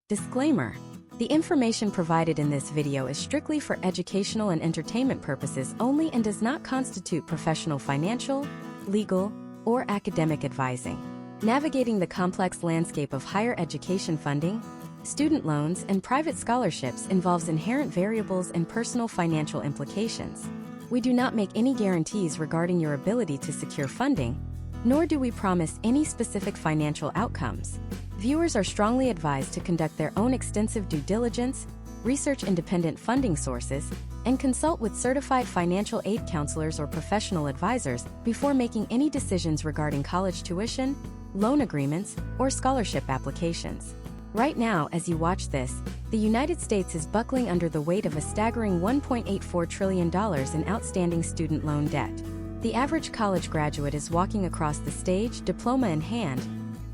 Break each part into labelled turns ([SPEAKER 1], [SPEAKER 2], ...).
[SPEAKER 1] Disclaimer: the information provided in this video is strictly for educational and entertainment purposes only and does not constitute professional financial, legal, or academic advising. Navigating the complex landscape of higher education funding, student loans, and private scholarships involves inherent variables and personal financial implications. We do not make any guarantees regarding your ability to secure funding, nor do we promise any specific financial outcomes. Viewers are strongly advised to conduct their own extensive due diligence, research independent funding sources, and consult with certified financial aid counselors or professional advisors before making any decisions regarding college tuition, loan agreements, or scholarship applications. Right now, as you watch this, the United States is buckling under the weight of a staggering $1.84 trillion in outstanding student loan debt. The average college graduate is walking across the stage, diploma in hand,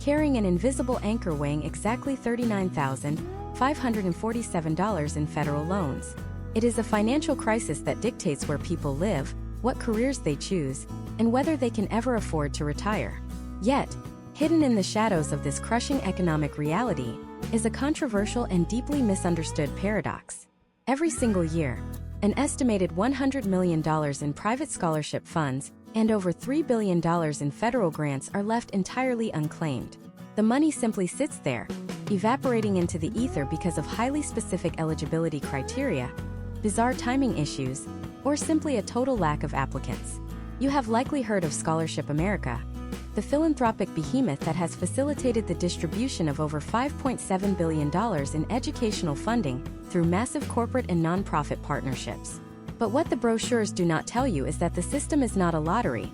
[SPEAKER 1] carrying an invisible anchor weighing exactly $39,547 in federal loans. It is a financial crisis that dictates where people live, what careers they choose, and whether they can ever afford to retire. Yet, hidden in the shadows of this crushing economic reality is a controversial and deeply misunderstood paradox. Every single year, an estimated $100 million in private scholarship funds and over $3 billion in federal grants are left entirely unclaimed. The money simply sits there, evaporating into the ether because of highly specific eligibility criteria, bizarre timing issues, or simply a total lack of applicants. You have likely heard of Scholarship America, the philanthropic behemoth that has facilitated the distribution of over $5.7 billion in educational funding through massive corporate and nonprofit partnerships. But what the brochures do not tell you is that the system is not a lottery,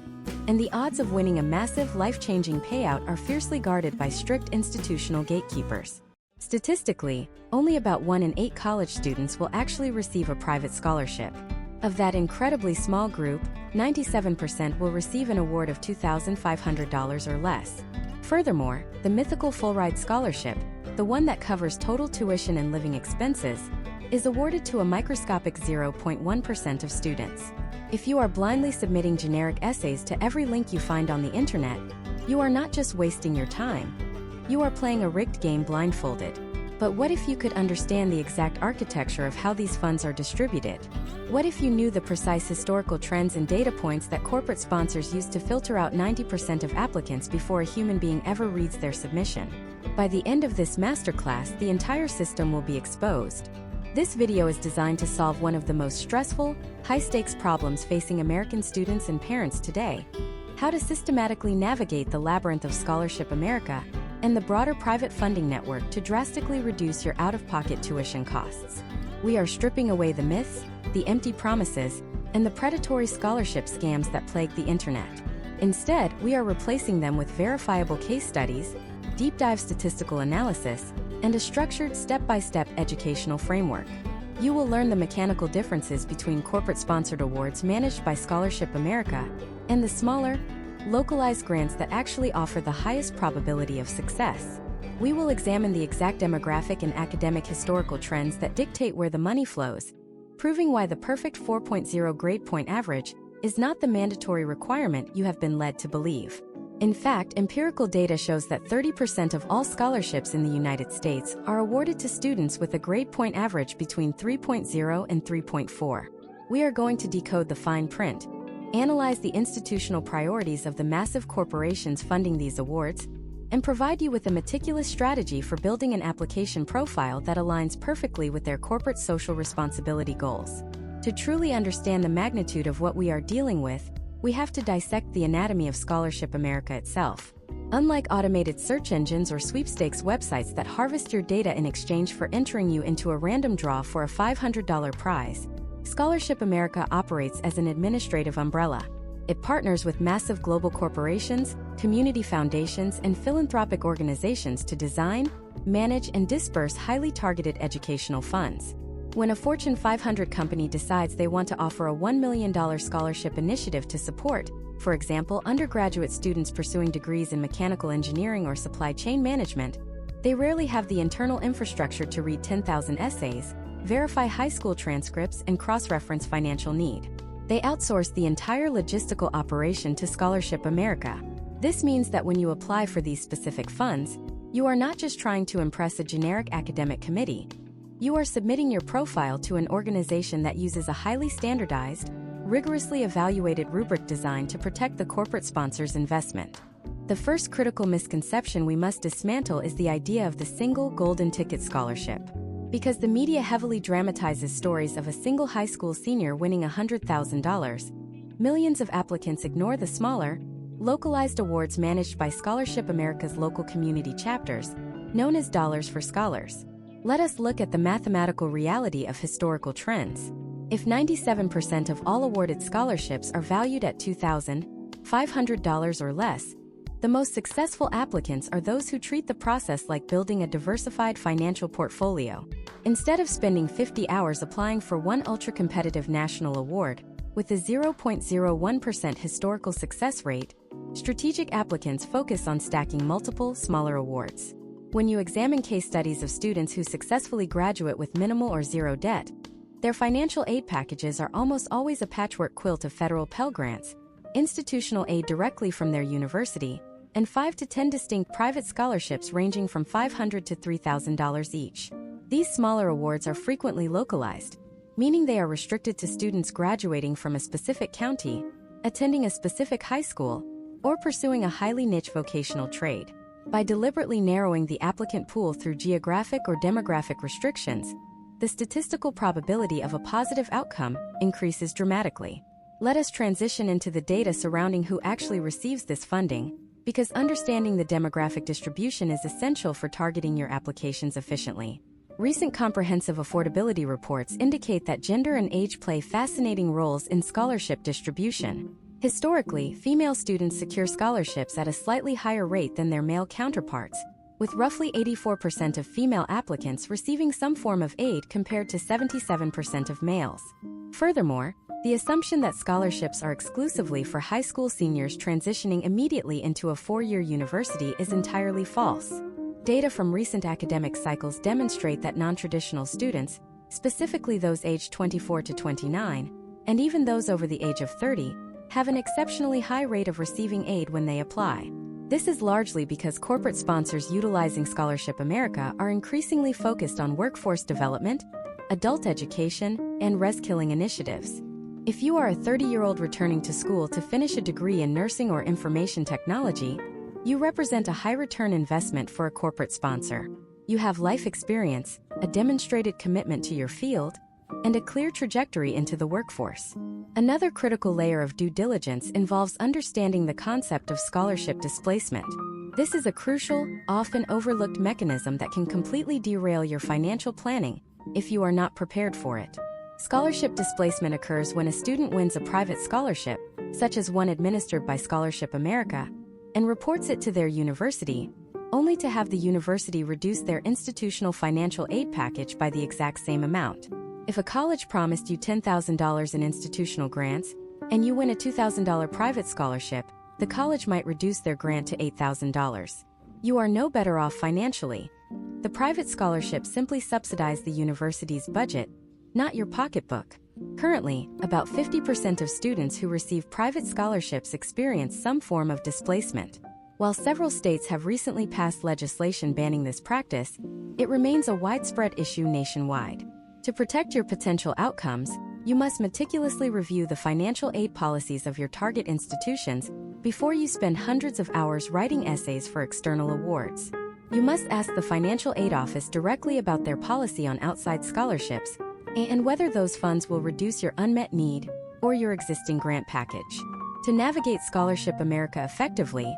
[SPEAKER 1] and the odds of winning a massive, life-changing payout are fiercely guarded by strict institutional gatekeepers. Statistically, only about 1 in 8 college students will actually receive a private scholarship. Of that incredibly small group, 97% will receive an award of $2,500 or less. Furthermore, the mythical full-ride scholarship, the one that covers total tuition and living expenses, is awarded to a microscopic 0.1% of students. If you are blindly submitting generic essays to every link you find on the internet, you are not just wasting your time. You are playing a rigged game blindfolded. But what if you could understand the exact architecture of how these funds are distributed? What if you knew the precise historical trends and data points that corporate sponsors use to filter out 90% of applicants before a human being ever reads their submission? By the end of this masterclass, the entire system will be exposed. This video is designed to solve one of the most stressful, high-stakes problems facing American students and parents today: how to systematically navigate the labyrinth of Scholarship America and the broader private funding network to drastically reduce your out-of-pocket tuition costs. We are stripping away the myths, the empty promises, and the predatory scholarship scams that plague the internet. Instead, we are replacing them with verifiable case studies, deep-dive statistical analysis, and a structured step-by-step educational framework. You will learn the mechanical differences between corporate-sponsored awards managed by Scholarship America and the smaller, localized grants that actually offer the highest probability of success. We will examine the exact demographic and academic historical trends that dictate where the money flows, proving why the perfect 4.0 grade point average is not the mandatory requirement you have been led to believe. In fact, empirical data shows that 30% of all scholarships in the United States are awarded to students with a grade point average between 3.0 and 3.4. We are going to decode the fine print, analyze the institutional priorities of the massive corporations funding these awards, and provide you with a meticulous strategy for building an application profile that aligns perfectly with their corporate social responsibility goals. To truly understand the magnitude of what we are dealing with, we have to dissect the anatomy of Scholarship America itself. Unlike automated search engines or sweepstakes websites that harvest your data in exchange for entering you into a random draw for a $500 prize, Scholarship America operates as an administrative umbrella. It partners with massive global corporations, community foundations, and philanthropic organizations to design, manage, and disperse highly targeted educational funds. When a Fortune 500 company decides they want to offer a $1 million scholarship initiative to support, for example, undergraduate students pursuing degrees in mechanical engineering or supply chain management, they rarely have the internal infrastructure to read 10,000 essays, verify high school transcripts, and cross-reference financial need. They outsource the entire logistical operation to Scholarship America. This means that when you apply for these specific funds, You are not just trying to impress a generic academic committee. You are submitting your profile to an organization that uses a highly standardized, rigorously evaluated rubric designed to protect the corporate sponsor's investment. The first critical misconception we must dismantle is the idea of the single golden ticket scholarship. Because the media heavily dramatizes stories of a single high school senior winning $100,000, millions of applicants ignore the smaller, localized awards managed by Scholarship America's local community chapters, known as Dollars for Scholars. Let us look at the mathematical reality of historical trends. If 97% of all awarded scholarships are valued at $2,500 or less, the most successful applicants are those who treat the process like building a diversified financial portfolio. Instead of spending 50 hours applying for one ultra-competitive national award, with a 0.01% historical success rate, strategic applicants focus on stacking multiple, smaller awards. When you examine case studies of students who successfully graduate with minimal or zero debt, their financial aid packages are almost always a patchwork quilt of federal Pell Grants, institutional aid directly from their university, and 5 to 10 distinct private scholarships ranging from $500 to $3,000 each. These smaller awards are frequently localized, meaning they are restricted to students graduating from a specific county, attending a specific high school, or pursuing a highly niche vocational trade. By deliberately narrowing the applicant pool through geographic or demographic restrictions, the statistical probability of a positive outcome increases dramatically. Let us transition into the data surrounding who actually receives this funding, because understanding the demographic distribution is essential for targeting your applications efficiently. Recent comprehensive affordability reports indicate that gender and age play fascinating roles in scholarship distribution. Historically, female students secure scholarships at a slightly higher rate than their male counterparts, with roughly 84% of female applicants receiving some form of aid compared to 77% of males. Furthermore, the assumption that scholarships are exclusively for high school seniors transitioning immediately into a four-year university is entirely false. Data from recent academic cycles demonstrate that non-traditional students, specifically those aged 24 to 29, and even those over the age of 30, have an exceptionally high rate of receiving aid when they apply. This is largely because corporate sponsors utilizing Scholarship America are increasingly focused on workforce development, adult education, and reskilling initiatives. If you are a 30-year-old returning to school to finish a degree in nursing or information technology, you represent a high-return investment for a corporate sponsor. You have life experience, a demonstrated commitment to your field, and a clear trajectory into the workforce. Another critical layer of due diligence involves understanding the concept of scholarship displacement. This is a crucial, often overlooked mechanism that can completely derail your financial planning if you are not prepared for it. Scholarship displacement occurs when a student wins a private scholarship, such as one administered by Scholarship America, and reports it to their university, only to have the university reduce their institutional financial aid package by the exact same amount. If a college promised you $10,000 in institutional grants, and you win a $2,000 private scholarship, the college might reduce their grant to $8,000. You are no better off financially. The private scholarships simply subsidize the university's budget, not your pocketbook. Currently, about 50% of students who receive private scholarships experience some form of displacement. While several states have recently passed legislation banning this practice, it remains a widespread issue nationwide. To protect your potential outcomes, you must meticulously review the financial aid policies of your target institutions before you spend hundreds of hours writing essays for external awards. You must ask the financial aid office directly about their policy on outside scholarships and whether those funds will reduce your unmet need or your existing grant package. To navigate Scholarship America effectively,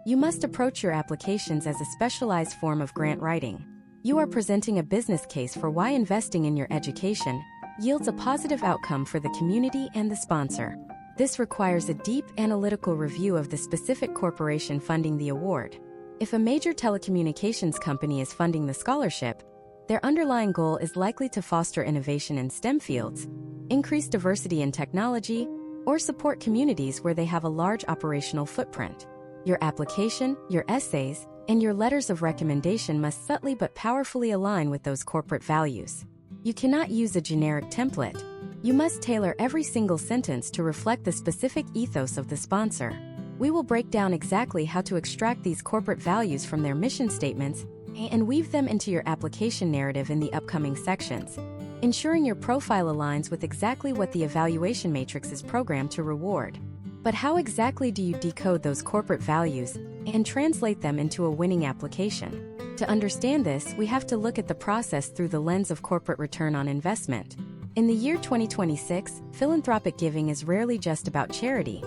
[SPEAKER 1] you must approach your applications as a specialized form of grant writing. You are presenting a business case for why investing in your education yields a positive outcome for the community and the sponsor. This requires a deep analytical review of the specific corporation funding the award. If a major telecommunications company is funding the scholarship, their underlying goal is likely to foster innovation in STEM fields, increase diversity in technology, or support communities where they have a large operational footprint. Your application, your essays, and your letters of recommendation must subtly but powerfully align with those corporate values. You cannot use a generic template. You must tailor every single sentence to reflect the specific ethos of the sponsor. We will break down exactly how to extract these corporate values from their mission statements and weave them into your application narrative in the upcoming sections, ensuring your profile aligns with exactly what the evaluation matrix is programmed to reward. But how exactly do you decode those corporate values and translate them into a winning application? To understand this, we have to look at the process through the lens of corporate return on investment. In the year 2026, philanthropic giving is rarely just about charity.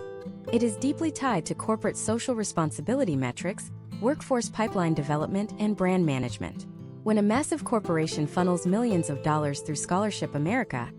[SPEAKER 1] It is deeply tied to corporate social responsibility metrics, workforce pipeline development, and brand management. When a massive corporation funnels millions of dollars through Scholarship America,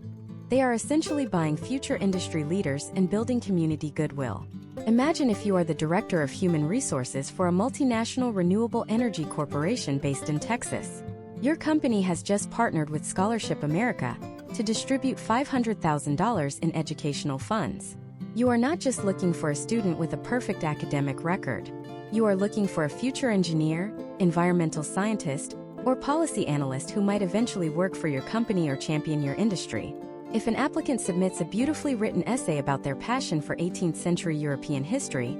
[SPEAKER 1] they are essentially buying future industry leaders and building community goodwill. Imagine if you are the director of human resources for a multinational renewable energy corporation based in Texas. Your company has just partnered with Scholarship America to distribute $500,000 in educational funds. You are not just looking for a student with a perfect academic record. You are looking for a future engineer, environmental scientist, or policy analyst who might eventually work for your company or champion your industry. If an applicant submits a beautifully written essay about their passion for 18th century European history,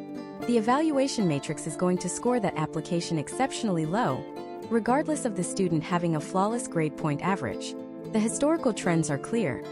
[SPEAKER 1] the evaluation matrix is going to score that application exceptionally low, regardless of the student having a flawless grade point average. The historical trends are clear.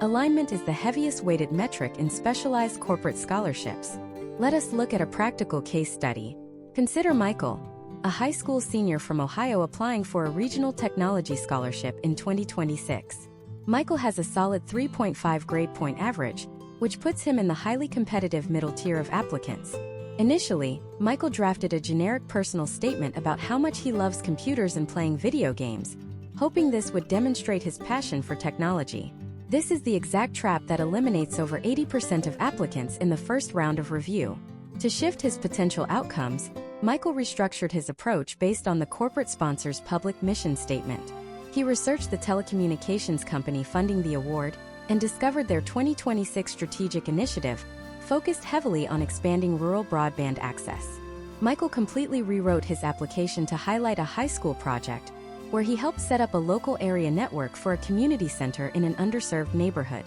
[SPEAKER 1] Alignment is the heaviest weighted metric in specialized corporate scholarships. Let us look at a practical case study. Consider Michael, a high school senior from Ohio applying for a regional technology scholarship in 2026. Michael has a solid 3.5 grade point average, which puts him in the highly competitive middle tier of applicants. Initially, Michael drafted a generic personal statement about how much he loves computers and playing video games, hoping this would demonstrate his passion for technology. This is the exact trap that eliminates over 80% of applicants in the first round of review. To shift his potential outcomes, Michael restructured his approach based on the corporate sponsor's public mission statement. He researched the telecommunications company funding the award and discovered their 2026 strategic initiative focused heavily on expanding rural broadband access. Michael completely rewrote his application to highlight a high school project where he helped set up a local area network for a community center in an underserved neighborhood.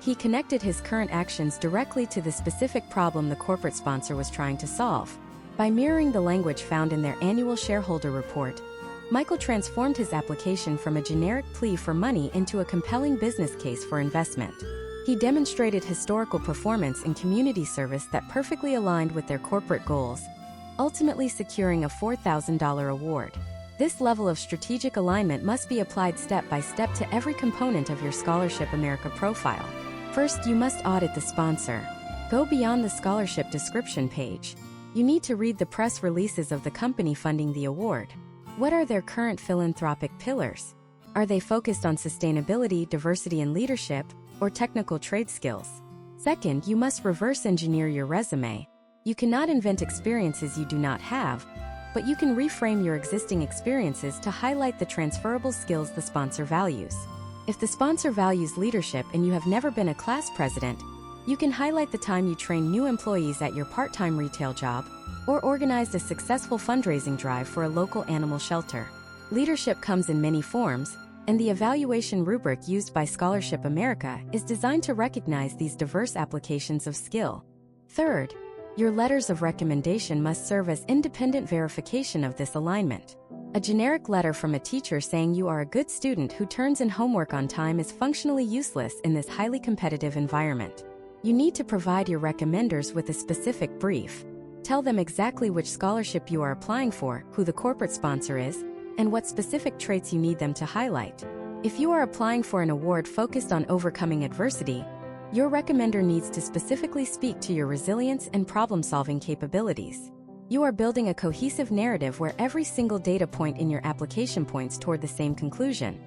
[SPEAKER 1] He connected his current actions directly to the specific problem the corporate sponsor was trying to solve. By mirroring the language found in their annual shareholder report, Michael transformed his application from a generic plea for money into a compelling business case for investment. He demonstrated historical performance and community service that perfectly aligned with their corporate goals, ultimately securing a $4,000 award. This level of strategic alignment must be applied step by step to every component of your Scholarship America profile. First, you must audit the sponsor. Go beyond the scholarship description page. You need to read the press releases of the company funding the award. What are their current philanthropic pillars? Are they focused on sustainability, diversity and leadership, or technical trade skills? Second, you must reverse engineer your resume. You cannot invent experiences you do not have, but you can reframe your existing experiences to highlight the transferable skills the sponsor values. If the sponsor values leadership and you have never been a class president, you can highlight the time you trained new employees at your part-time retail job or organized a successful fundraising drive for a local animal shelter. Leadership comes in many forms, and the evaluation rubric used by Scholarship America is designed to recognize these diverse applications of skill. Third, your letters of recommendation must serve as independent verification of this alignment. A generic letter from a teacher saying you are a good student who turns in homework on time is functionally useless in this highly competitive environment. You need to provide your recommenders with a specific brief. Tell them exactly which scholarship you are applying for, who the corporate sponsor is, and what specific traits you need them to highlight. If you are applying for an award focused on overcoming adversity, your recommender needs to specifically speak to your resilience and problem-solving capabilities. You are building a cohesive narrative where every single data point in your application points toward the same conclusion.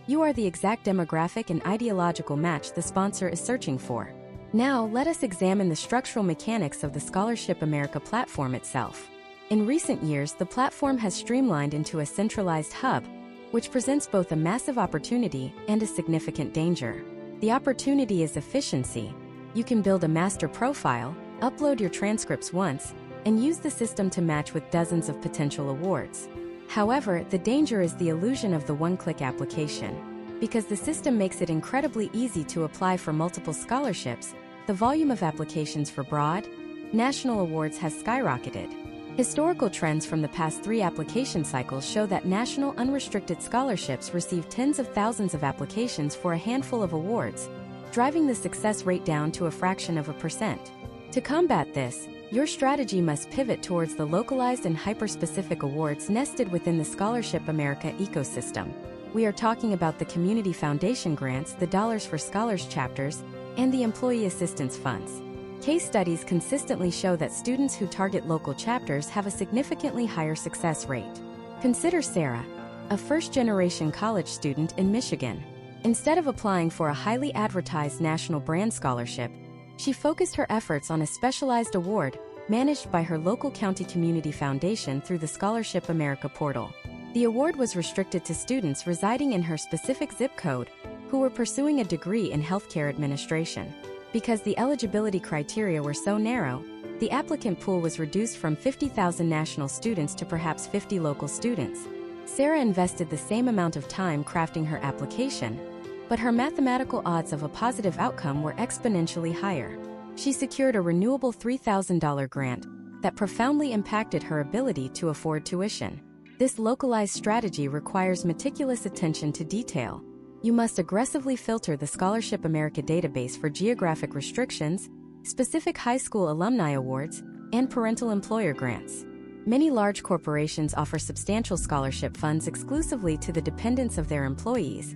[SPEAKER 1] You are the exact demographic and ideological match the sponsor is searching for. Now, let us examine the structural mechanics of the Scholarship America platform itself. In recent years, the platform has streamlined into a centralized hub, which presents both a massive opportunity and a significant danger. The opportunity is efficiency. You can build a master profile, upload your transcripts once, and use the system to match with dozens of potential awards. However, the danger is the illusion of the one-click application. Because the system makes it incredibly easy to apply for multiple scholarships, the volume of applications for broad, national awards has skyrocketed. Historical trends from the past 3 application cycles show that national unrestricted scholarships receive tens of thousands of applications for a handful of awards, driving the success rate down to a fraction of a percent. To combat this, your strategy must pivot towards the localized and hyper-specific awards nested within the Scholarship America ecosystem. We are talking about the Community Foundation grants, the Dollars for Scholars chapters, and the Employee Assistance Funds. Case studies consistently show that students who target local chapters have a significantly higher success rate. Consider Sarah, a first-generation college student in Michigan. Instead of applying for a highly advertised national brand scholarship, she focused her efforts on a specialized award managed by her local county community foundation through the Scholarship America portal. The award was restricted to students residing in her specific zip code who were pursuing a degree in healthcare administration. Because the eligibility criteria were so narrow, the applicant pool was reduced from 50,000 national students to perhaps 50 local students. Sarah invested the same amount of time crafting her application, but her mathematical odds of a positive outcome were exponentially higher. She secured a renewable $3,000 grant that profoundly impacted her ability to afford tuition. This localized strategy requires meticulous attention to detail. You must aggressively filter the Scholarship America database for geographic restrictions, specific high school alumni awards, and parental employer grants. Many large corporations offer substantial scholarship funds exclusively to the dependents of their employees,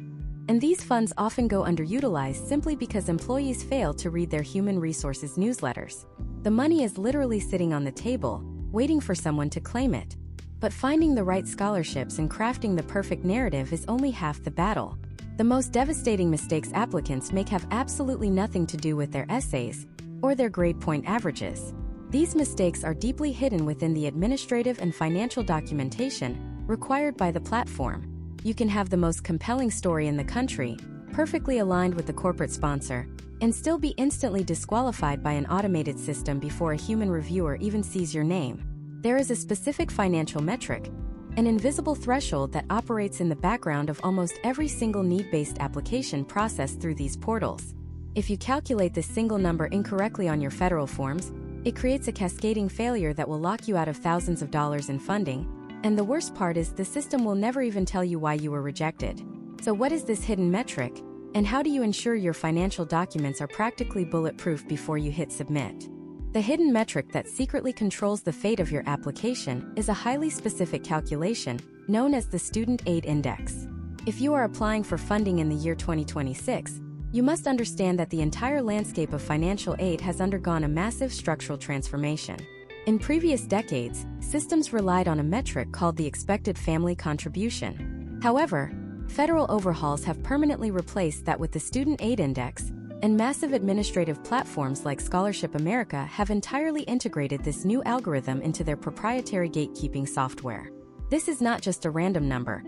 [SPEAKER 1] and these funds often go underutilized simply because employees fail to read their human resources newsletters. The money is literally sitting on the table, waiting for someone to claim it. But finding the right scholarships and crafting the perfect narrative is only half the battle. The most devastating mistakes applicants make have absolutely nothing to do with their essays or their grade point averages. These mistakes are deeply hidden within the administrative and financial documentation required by the platform. You can have the most compelling story in the country, perfectly aligned with the corporate sponsor, and still be instantly disqualified by an automated system before a human reviewer even sees your name. There is a specific financial metric, an invisible threshold that operates in the background of almost every single need-based application processed through these portals. If you calculate this single number incorrectly on your federal forms, it creates a cascading failure that will lock you out of thousands of dollars in funding, and the worst part is the system will never even tell you why you were rejected. So what is this hidden metric, and how do you ensure your financial documents are practically bulletproof before you hit submit? The hidden metric that secretly controls the fate of your application is a highly specific calculation known as the Student Aid Index. If you are applying for funding in the year 2026, you must understand that the entire landscape of financial aid has undergone a massive structural transformation. In previous decades, systems relied on a metric called the expected family contribution. However, federal overhauls have permanently replaced that with the Student Aid Index, and massive administrative platforms like Scholarship America have entirely integrated this new algorithm into their proprietary gatekeeping software. This is not just a random number.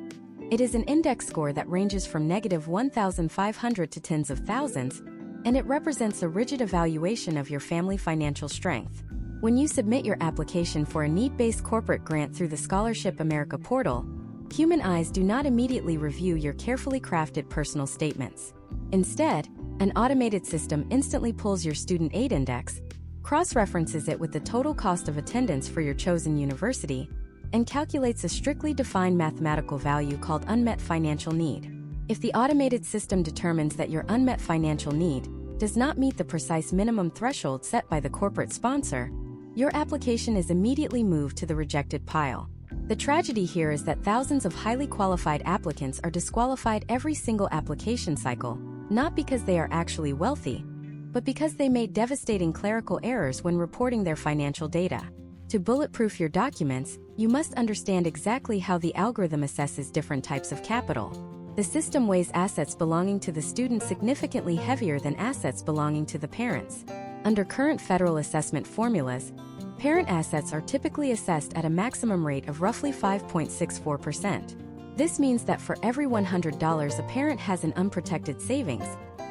[SPEAKER 1] It is an index score that ranges from -1,500 to tens of thousands, and it represents a rigid evaluation of your family financial strength. When you submit your application for a need-based corporate grant through the Scholarship America portal, human eyes do not immediately review your carefully crafted personal statements. Instead, an automated system instantly pulls your student aid index, cross-references it with the total cost of attendance for your chosen university, and calculates a strictly defined mathematical value called unmet financial need. If the automated system determines that your unmet financial need does not meet the precise minimum threshold set by the corporate sponsor, your application is immediately moved to the rejected pile. The tragedy here is that thousands of highly qualified applicants are disqualified every single application cycle, not because they are actually wealthy, but because they made devastating clerical errors when reporting their financial data. To bulletproof your documents, you must understand exactly how the algorithm assesses different types of capital. The system weighs assets belonging to the student significantly heavier than assets belonging to the parents. Under current federal assessment formulas, parent assets are typically assessed at a maximum rate of roughly 5.64%. This means that for every $100 a parent has in unprotected savings,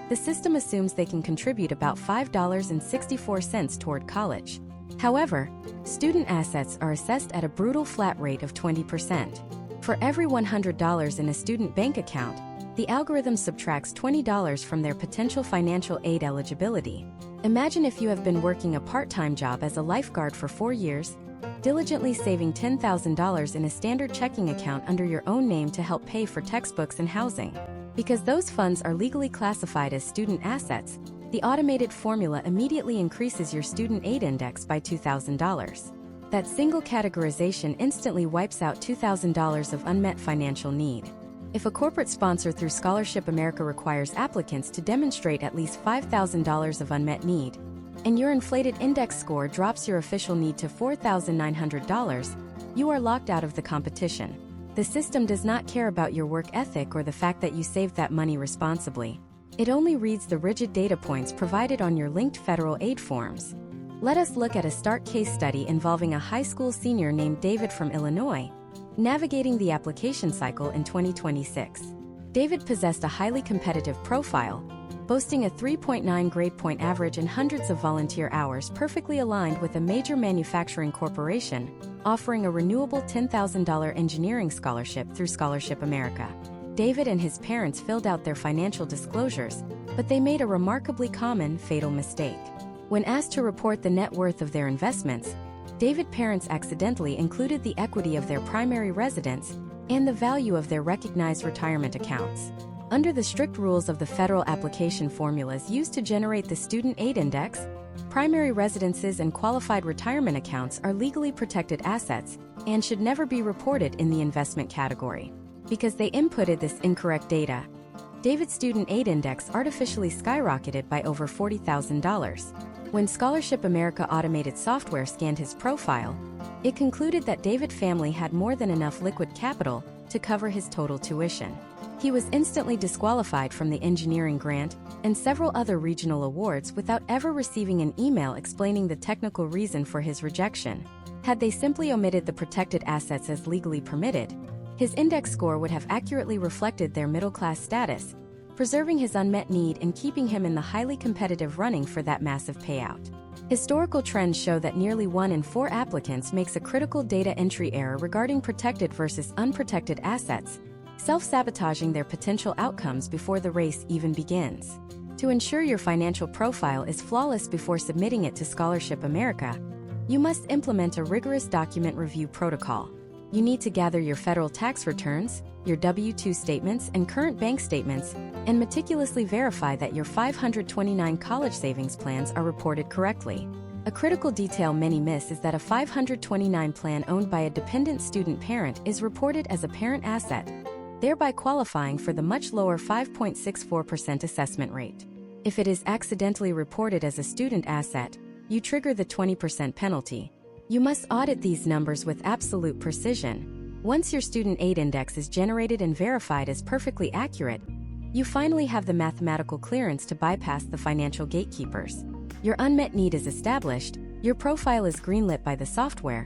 [SPEAKER 1] the system assumes they can contribute about $5.64 toward college. However, student assets are assessed at a brutal flat rate of 20%. For every $100 in a student bank account, the algorithm subtracts $20 from their potential financial aid eligibility. Imagine if you have been working a part-time job as a lifeguard for 4 years, diligently saving $10,000 in a standard checking account under your own name to help pay for textbooks and housing. Because those funds are legally classified as student assets, the automated formula immediately increases your student aid index by $2,000. That single categorization instantly wipes out $2,000 of unmet financial need. If a corporate sponsor through Scholarship America requires applicants to demonstrate at least $5,000 of unmet need, and your inflated index score drops your official need to $4,900, you are locked out of the competition. The system does not care about your work ethic or the fact that you saved that money responsibly. It only reads the rigid data points provided on your linked federal aid forms. Let us look at a stark case study involving a high school senior named David from Illinois, navigating the application cycle in 2026. David possessed a highly competitive profile, boasting a 3.9 grade point average and hundreds of volunteer hours perfectly aligned with a major manufacturing corporation, offering a renewable $10,000 engineering scholarship through Scholarship America. David and his parents filled out their financial disclosures, but they made a remarkably common, fatal mistake. When asked to report the net worth of their investments, David's parents accidentally included the equity of their primary residence and the value of their recognized retirement accounts. Under the strict rules of the federal application formulas used to generate the student aid index, primary residences and qualified retirement accounts are legally protected assets and should never be reported in the investment category. Because they inputted this incorrect data, David's student aid index artificially skyrocketed by over $40,000. When Scholarship America automated software scanned his profile, it concluded that David's family had more than enough liquid capital to cover his total tuition. He was instantly disqualified from the engineering grant and several other regional awards without ever receiving an email explaining the technical reason for his rejection. Had they simply omitted the protected assets as legally permitted, his index score would have accurately reflected their middle-class status, preserving his unmet need and keeping him in the highly competitive running for that massive payout. Historical trends show that nearly 1 in 4 applicants makes a critical data entry error regarding protected versus unprotected assets, self-sabotaging their potential outcomes before the race even begins. To ensure your financial profile is flawless before submitting it to Scholarship America, you must implement a rigorous document review protocol. You need to gather your federal tax returns, your W-2 statements and current bank statements, and meticulously verify that your 529 college savings plans are reported correctly. A critical detail many miss is that a 529 plan owned by a dependent student parent is reported as a parent asset, thereby qualifying for the much lower 5.64% assessment rate. If it is accidentally reported as a student asset, you trigger the 20% penalty. You must audit these numbers with absolute precision. Once your student aid index is generated and verified as perfectly accurate, you finally have the mathematical clearance to bypass the financial gatekeepers. Your unmet need is established, your profile is greenlit by the software,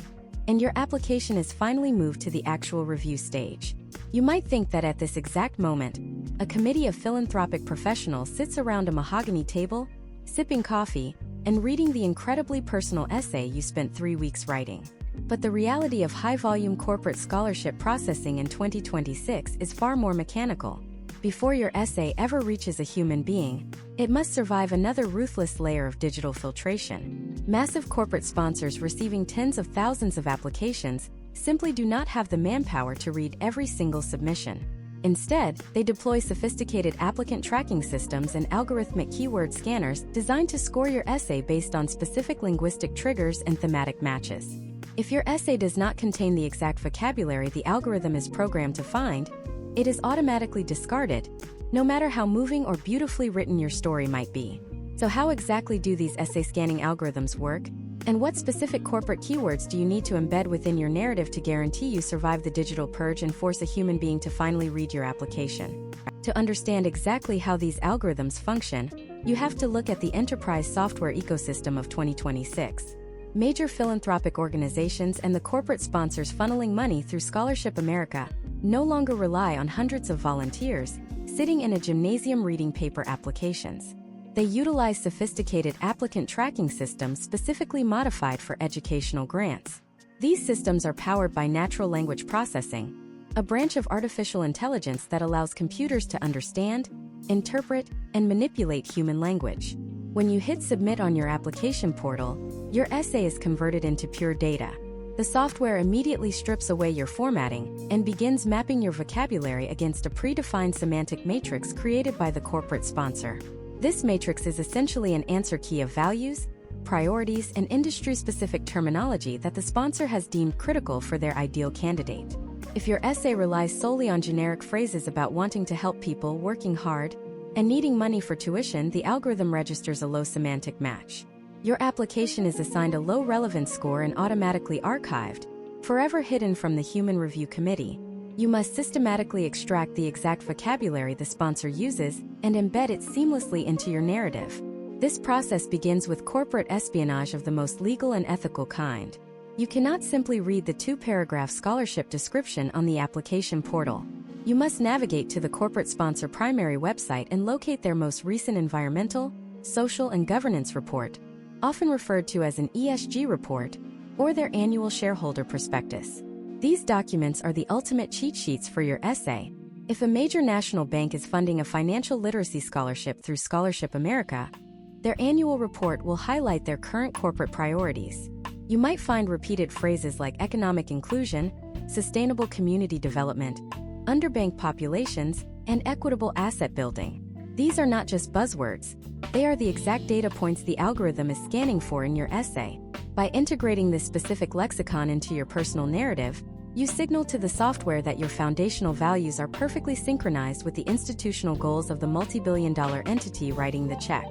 [SPEAKER 1] and your application is finally moved to the actual review stage. You might think that at this exact moment, a committee of philanthropic professionals sits around a mahogany table, sipping coffee, and reading the incredibly personal essay you spent 3 weeks writing. But the reality of high-volume corporate scholarship processing in 2026 is far more mechanical. Before your essay ever reaches a human being, it must survive another ruthless layer of digital filtration. Massive corporate sponsors receiving tens of thousands of applications simply do not have the manpower to read every single submission. Instead, they deploy sophisticated applicant tracking systems and algorithmic keyword scanners designed to score your essay based on specific linguistic triggers and thematic matches. If your essay does not contain the exact vocabulary the algorithm is programmed to find, it is automatically discarded, no matter how moving or beautifully written your story might be. So how exactly do these essay scanning algorithms work? And what specific corporate keywords do you need to embed within your narrative to guarantee you survive the digital purge and force a human being to finally read your application? To understand exactly how these algorithms function, you have to look at the enterprise software ecosystem of 2026. Major philanthropic organizations and the corporate sponsors funneling money through Scholarship America no longer rely on hundreds of volunteers sitting in a gymnasium reading paper applications. They utilize sophisticated applicant tracking systems specifically modified for educational grants. These systems are powered by natural language processing, a branch of artificial intelligence that allows computers to understand, interpret, and manipulate human language. When you hit submit on your application portal, your essay is converted into pure data. The software immediately strips away your formatting and begins mapping your vocabulary against a predefined semantic matrix created by the corporate sponsor. This matrix is essentially an answer key of values, priorities, and industry-specific terminology that the sponsor has deemed critical for their ideal candidate. If your essay relies solely on generic phrases about wanting to help people working hard and needing money for tuition, the algorithm registers a low semantic match. Your application is assigned a low relevance score and automatically archived, forever hidden from the Human Review Committee. You must systematically extract the exact vocabulary the sponsor uses and embed it seamlessly into your narrative. This process begins with corporate espionage of the most legal and ethical kind. You cannot simply read the two-paragraph scholarship description on the application portal. You must navigate to the corporate sponsor primary website and locate their most recent environmental, social, and governance report, often referred to as an ESG report, or their annual shareholder prospectus. These documents are the ultimate cheat sheets for your essay. If a major national bank is funding a financial literacy scholarship through Scholarship America, their annual report will highlight their current corporate priorities. You might find repeated phrases like economic inclusion, sustainable community development, underbanked populations, and equitable asset building. These are not just buzzwords. They are the exact data points the algorithm is scanning for in your essay. By integrating this specific lexicon into your personal narrative, you signal to the software that your foundational values are perfectly synchronized with the institutional goals of the multi-billion-dollar entity writing the check.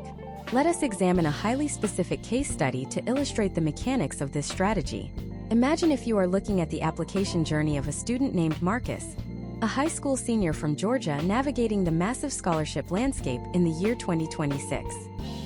[SPEAKER 1] Let us examine a highly specific case study to illustrate the mechanics of this strategy. Imagine if you are looking at the application journey of a student named Marcus, a high school senior from Georgia navigating the massive scholarship landscape in the year 2026.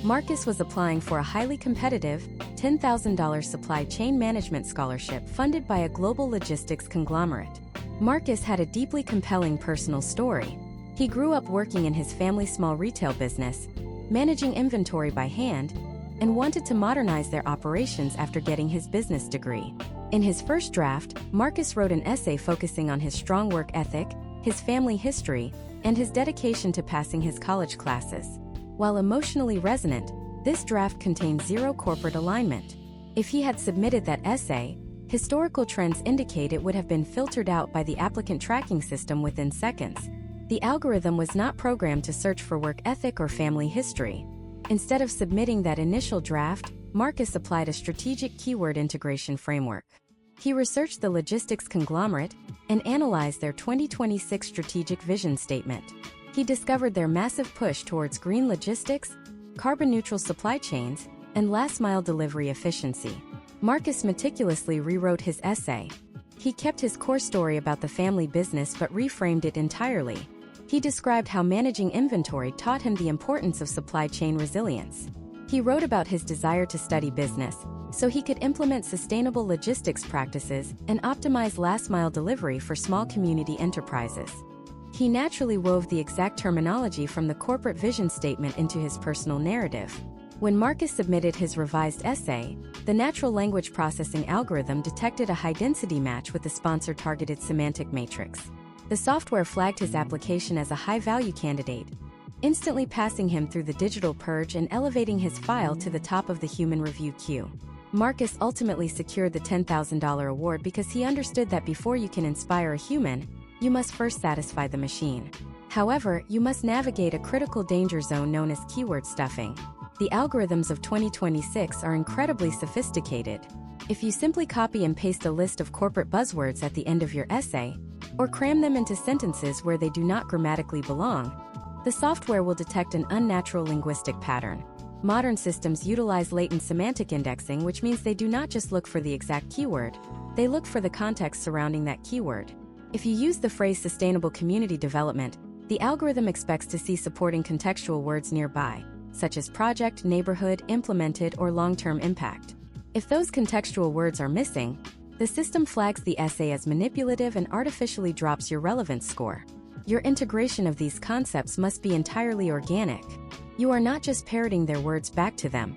[SPEAKER 1] Marcus was applying for a highly competitive, $10,000 supply chain management scholarship funded by a global logistics conglomerate. Marcus had a deeply compelling personal story. He grew up working in his family's small retail business, managing inventory by hand, and wanted to modernize their operations after getting his business degree. In his first draft, Marcus wrote an essay focusing on his strong work ethic, his family history, and his dedication to passing his college classes. While emotionally resonant, this draft contained zero corporate alignment. If he had submitted that essay, historical trends indicate it would have been filtered out by the applicant tracking system within seconds. The algorithm was not programmed to search for work ethic or family history. Instead of submitting that initial draft, Marcus applied a strategic keyword integration framework. He researched the logistics conglomerate and analyzed their 2026 strategic vision statement. He discovered their massive push towards green logistics, carbon-neutral supply chains, and last-mile delivery efficiency. Marcus meticulously rewrote his essay. He kept his core story about the family business but reframed it entirely. He described how managing inventory taught him the importance of supply chain resilience. He wrote about his desire to study business, so he could implement sustainable logistics practices and optimize last-mile delivery for small community enterprises. He naturally wove the exact terminology from the corporate vision statement into his personal narrative. When Marcus submitted his revised essay, the natural language processing algorithm detected a high-density match with the sponsor-targeted semantic matrix. The software flagged his application as a high-value candidate, instantly passing him through the digital purge and elevating his file to the top of the human review queue. Marcus ultimately secured the $10,000 award because he understood that before you can inspire a human, you must first satisfy the machine. However, you must navigate a critical danger zone known as keyword stuffing. The algorithms of 2026 are incredibly sophisticated. If you simply copy and paste a list of corporate buzzwords at the end of your essay, or cram them into sentences where they do not grammatically belong, the software will detect an unnatural linguistic pattern. Modern systems utilize latent semantic indexing, which means they do not just look for the exact keyword, they look for the context surrounding that keyword. If you use the phrase sustainable community development, the algorithm expects to see supporting contextual words nearby, such as project, neighborhood, implemented, or long-term impact. If those contextual words are missing, the system flags the essay as manipulative and artificially drops your relevance score. Your integration of these concepts must be entirely organic. You are not just parroting their words back to them.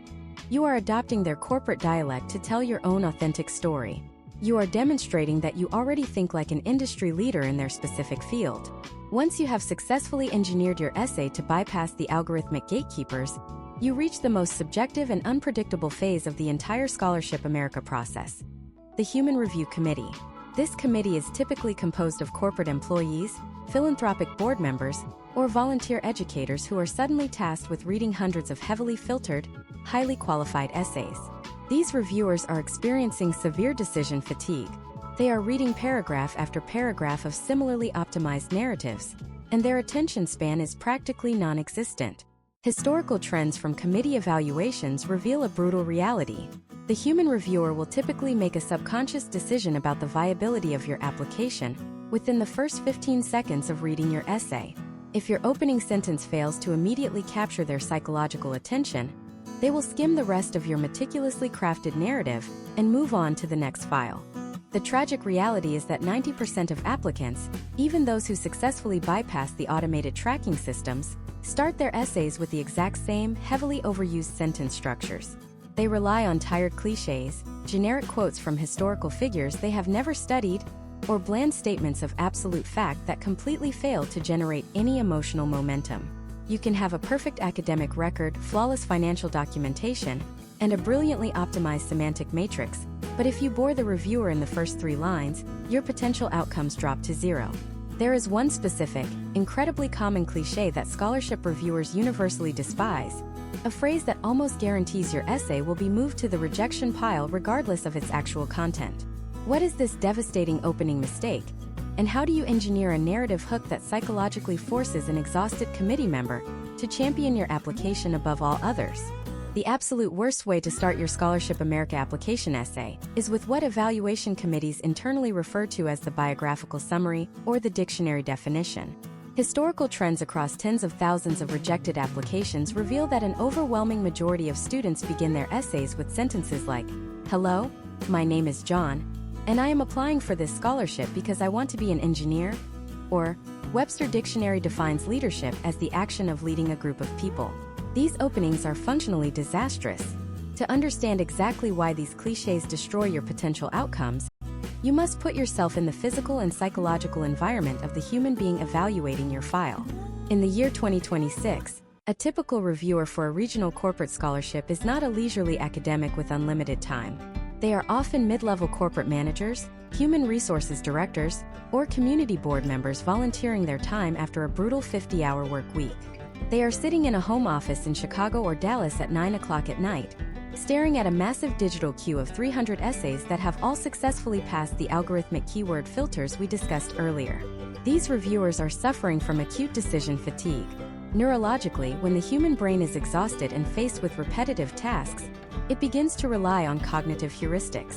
[SPEAKER 1] You are adopting their corporate dialect to tell your own authentic story. You are demonstrating that you already think like an industry leader in their specific field. Once you have successfully engineered your essay to bypass the algorithmic gatekeepers, You reach the most subjective and unpredictable phase of the entire Scholarship America process: the Human Review Committee. This committee is typically composed of corporate employees, philanthropic board members, or volunteer educators who are suddenly tasked with reading hundreds of heavily filtered, highly qualified essays. These reviewers are experiencing severe decision fatigue. They are reading paragraph after paragraph of similarly optimized narratives, and their attention span is practically non-existent. Historical trends from committee evaluations reveal a brutal reality. The human reviewer will typically make a subconscious decision about the viability of your application within the first 15 seconds of reading your essay. If your opening sentence fails to immediately capture their psychological attention, they will skim the rest of your meticulously crafted narrative and move on to the next file. The tragic reality is that 90% of applicants, even those who successfully bypass the automated tracking systems, start their essays with the exact same, heavily overused sentence structures. They rely on tired cliches, generic quotes from historical figures they have never studied, or bland statements of absolute fact that completely fail to generate any emotional momentum. You can have a perfect academic record, flawless financial documentation, and a brilliantly optimized semantic matrix, but if you bore the reviewer in the first 3 lines, your potential outcomes drop to 0. There is one specific, incredibly common cliché that scholarship reviewers universally despise, a phrase that almost guarantees your essay will be moved to the rejection pile regardless of its actual content. What is this devastating opening mistake? And how do you engineer a narrative hook that psychologically forces an exhausted committee member to champion your application above all others? The absolute worst way to start your Scholarship America application essay is with what evaluation committees internally refer to as the biographical summary or the dictionary definition. Historical trends across tens of thousands of rejected applications reveal that an overwhelming majority of students begin their essays with sentences like, "Hello, my name is John, and I am applying for this scholarship because I want to be an engineer," or "Webster Dictionary defines leadership as the action of leading a group of people." These openings are functionally disastrous. To understand exactly why these cliches destroy your potential outcomes, you must put yourself in the physical and psychological environment of the human being evaluating your file. In the year 2026, a typical reviewer for a regional corporate scholarship is not a leisurely academic with unlimited time. They are often mid-level corporate managers, human resources directors, or community board members volunteering their time after a brutal 50-hour work week. They are sitting in a home office in Chicago or Dallas at 9 o'clock at night, staring at a massive digital queue of 300 essays that have all successfully passed the algorithmic keyword filters we discussed earlier. These reviewers are suffering from acute decision fatigue. Neurologically, when the human brain is exhausted and faced with repetitive tasks, it begins to rely on cognitive heuristics.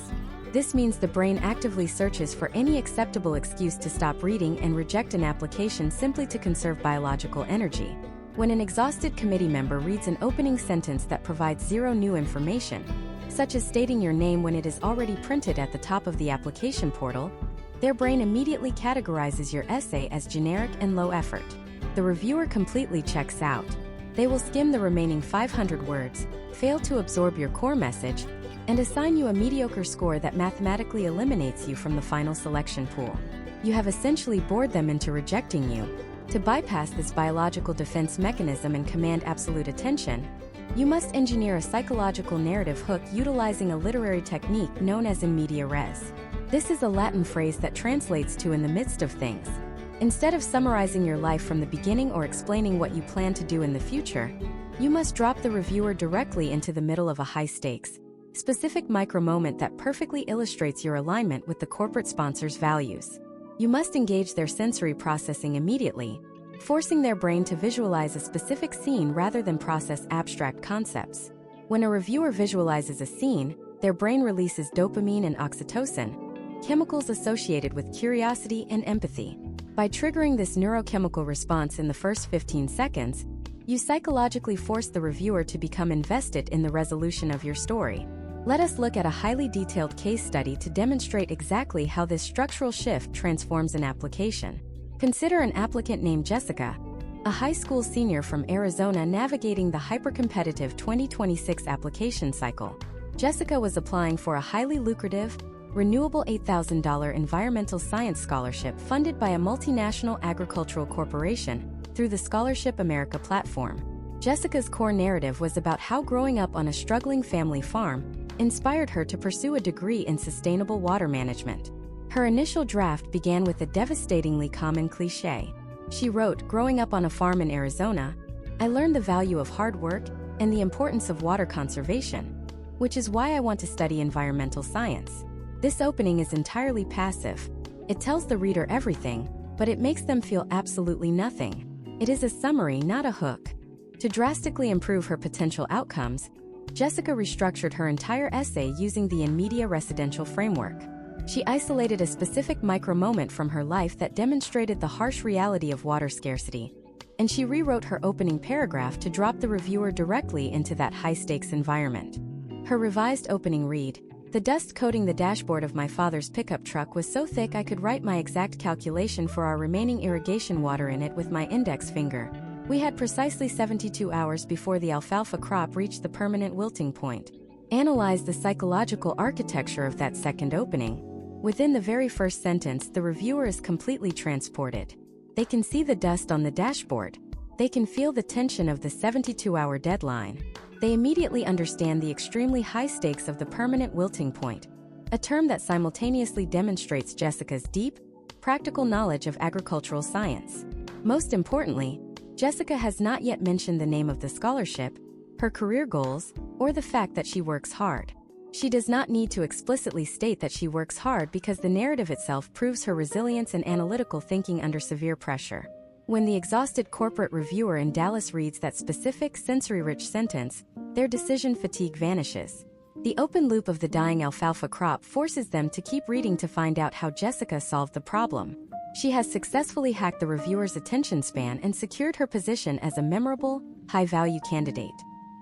[SPEAKER 1] This means the brain actively searches for any acceptable excuse to stop reading and reject an application simply to conserve biological energy. When an exhausted committee member reads an opening sentence that provides 0 new information, such as stating your name when it is already printed at the top of the application portal, their brain immediately categorizes your essay as generic and low effort. The reviewer completely checks out. They will skim the remaining 500 words, fail to absorb your core message, and assign you a mediocre score that mathematically eliminates you from the final selection pool. You have essentially bored them into rejecting you. To bypass this biological defense mechanism and command absolute attention, you must engineer a psychological narrative hook utilizing a literary technique known as in media res. This is a Latin phrase that translates to "in the midst of things." Instead of summarizing your life from the beginning or explaining what you plan to do in the future, you must drop the reviewer directly into the middle of a high-stakes, specific micro-moment that perfectly illustrates your alignment with the corporate sponsor's values. You must engage their sensory processing immediately, forcing their brain to visualize a specific scene rather than process abstract concepts. When a reviewer visualizes a scene, their brain releases dopamine and oxytocin, chemicals associated with curiosity and empathy. By triggering this neurochemical response in the first 15 seconds, you psychologically force the reviewer to become invested in the resolution of your story. Let us look at a highly detailed case study to demonstrate exactly how this structural shift transforms an application. Consider an applicant named Jessica, a high school senior from Arizona navigating the hyper-competitive 2026 application cycle. Jessica was applying for a highly lucrative, renewable $8,000 environmental science scholarship funded by a multinational agricultural corporation through the Scholarship America platform. Jessica's core narrative was about how growing up on a struggling family farm inspired her to pursue a degree in sustainable water management. Her initial draft began with a devastatingly common cliché. She wrote, "Growing up on a farm in Arizona, I learned the value of hard work and the importance of water conservation, which is why I want to study environmental science." This opening is entirely passive. It tells the reader everything, but it makes them feel absolutely nothing. It is a summary, not a hook. To drastically improve her potential outcomes, Jessica restructured her entire essay using the in media residential framework. She isolated a specific micro-moment from her life that demonstrated the harsh reality of water scarcity, and she rewrote her opening paragraph to drop the reviewer directly into that high-stakes environment. Her revised opening read, "The dust coating the dashboard of my father's pickup truck was so thick I could write my exact calculation for our remaining irrigation water in it with my index finger. We had precisely 72 hours before the alfalfa crop reached the permanent wilting point." Analyze the psychological architecture of that second opening. Within the very first sentence, the reviewer is completely transported. They can see the dust on the dashboard. They can feel the tension of the 72-hour deadline. They immediately understand the extremely high stakes of the permanent wilting point, a term that simultaneously demonstrates Jessica's deep, practical knowledge of agricultural science. Most importantly, Jessica has not yet mentioned the name of the scholarship, her career goals, or the fact that she works hard. She does not need to explicitly state that she works hard because the narrative itself proves her resilience and analytical thinking under severe pressure. When the exhausted corporate reviewer in Dallas reads that specific sensory-rich sentence, their decision fatigue vanishes. The open loop of the dying alfalfa crop forces them to keep reading to find out how Jessica solved the problem. She has successfully hacked the reviewer's attention span and secured her position as a memorable, high-value candidate.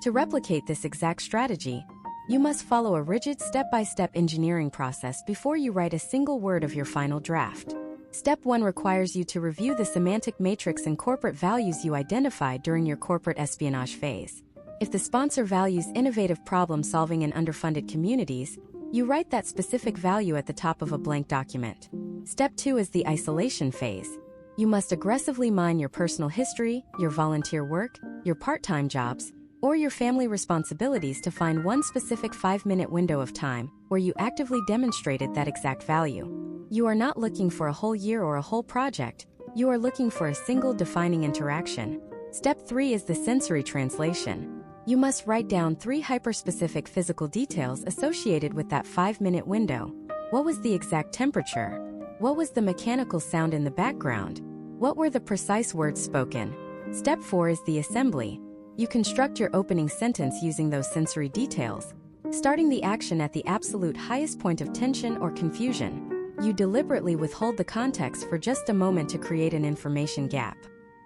[SPEAKER 1] To replicate this exact strategy, you must follow a rigid step-by-step engineering process before you write a single word of your final draft. Step 1 requires you to review the semantic matrix and corporate values you identified during your corporate espionage phase. If the sponsor values innovative problem-solving in underfunded communities, you write that specific value at the top of a blank document. Step 2 is the isolation phase. You must aggressively mine your personal history, your volunteer work, your part-time jobs, or your family responsibilities to find one specific 5-minute window of time where you actively demonstrated that exact value. You are not looking for a whole year or a whole project. You are looking for a single defining interaction. Step 3 is the sensory translation. You must write down 3 hyper-specific physical details associated with that 5-minute window. What was the exact temperature? What was the mechanical sound in the background? What were the precise words spoken? Step 4 is the assembly. You construct your opening sentence using those sensory details, starting the action at the absolute highest point of tension or confusion. You deliberately withhold the context for just a moment to create an information gap.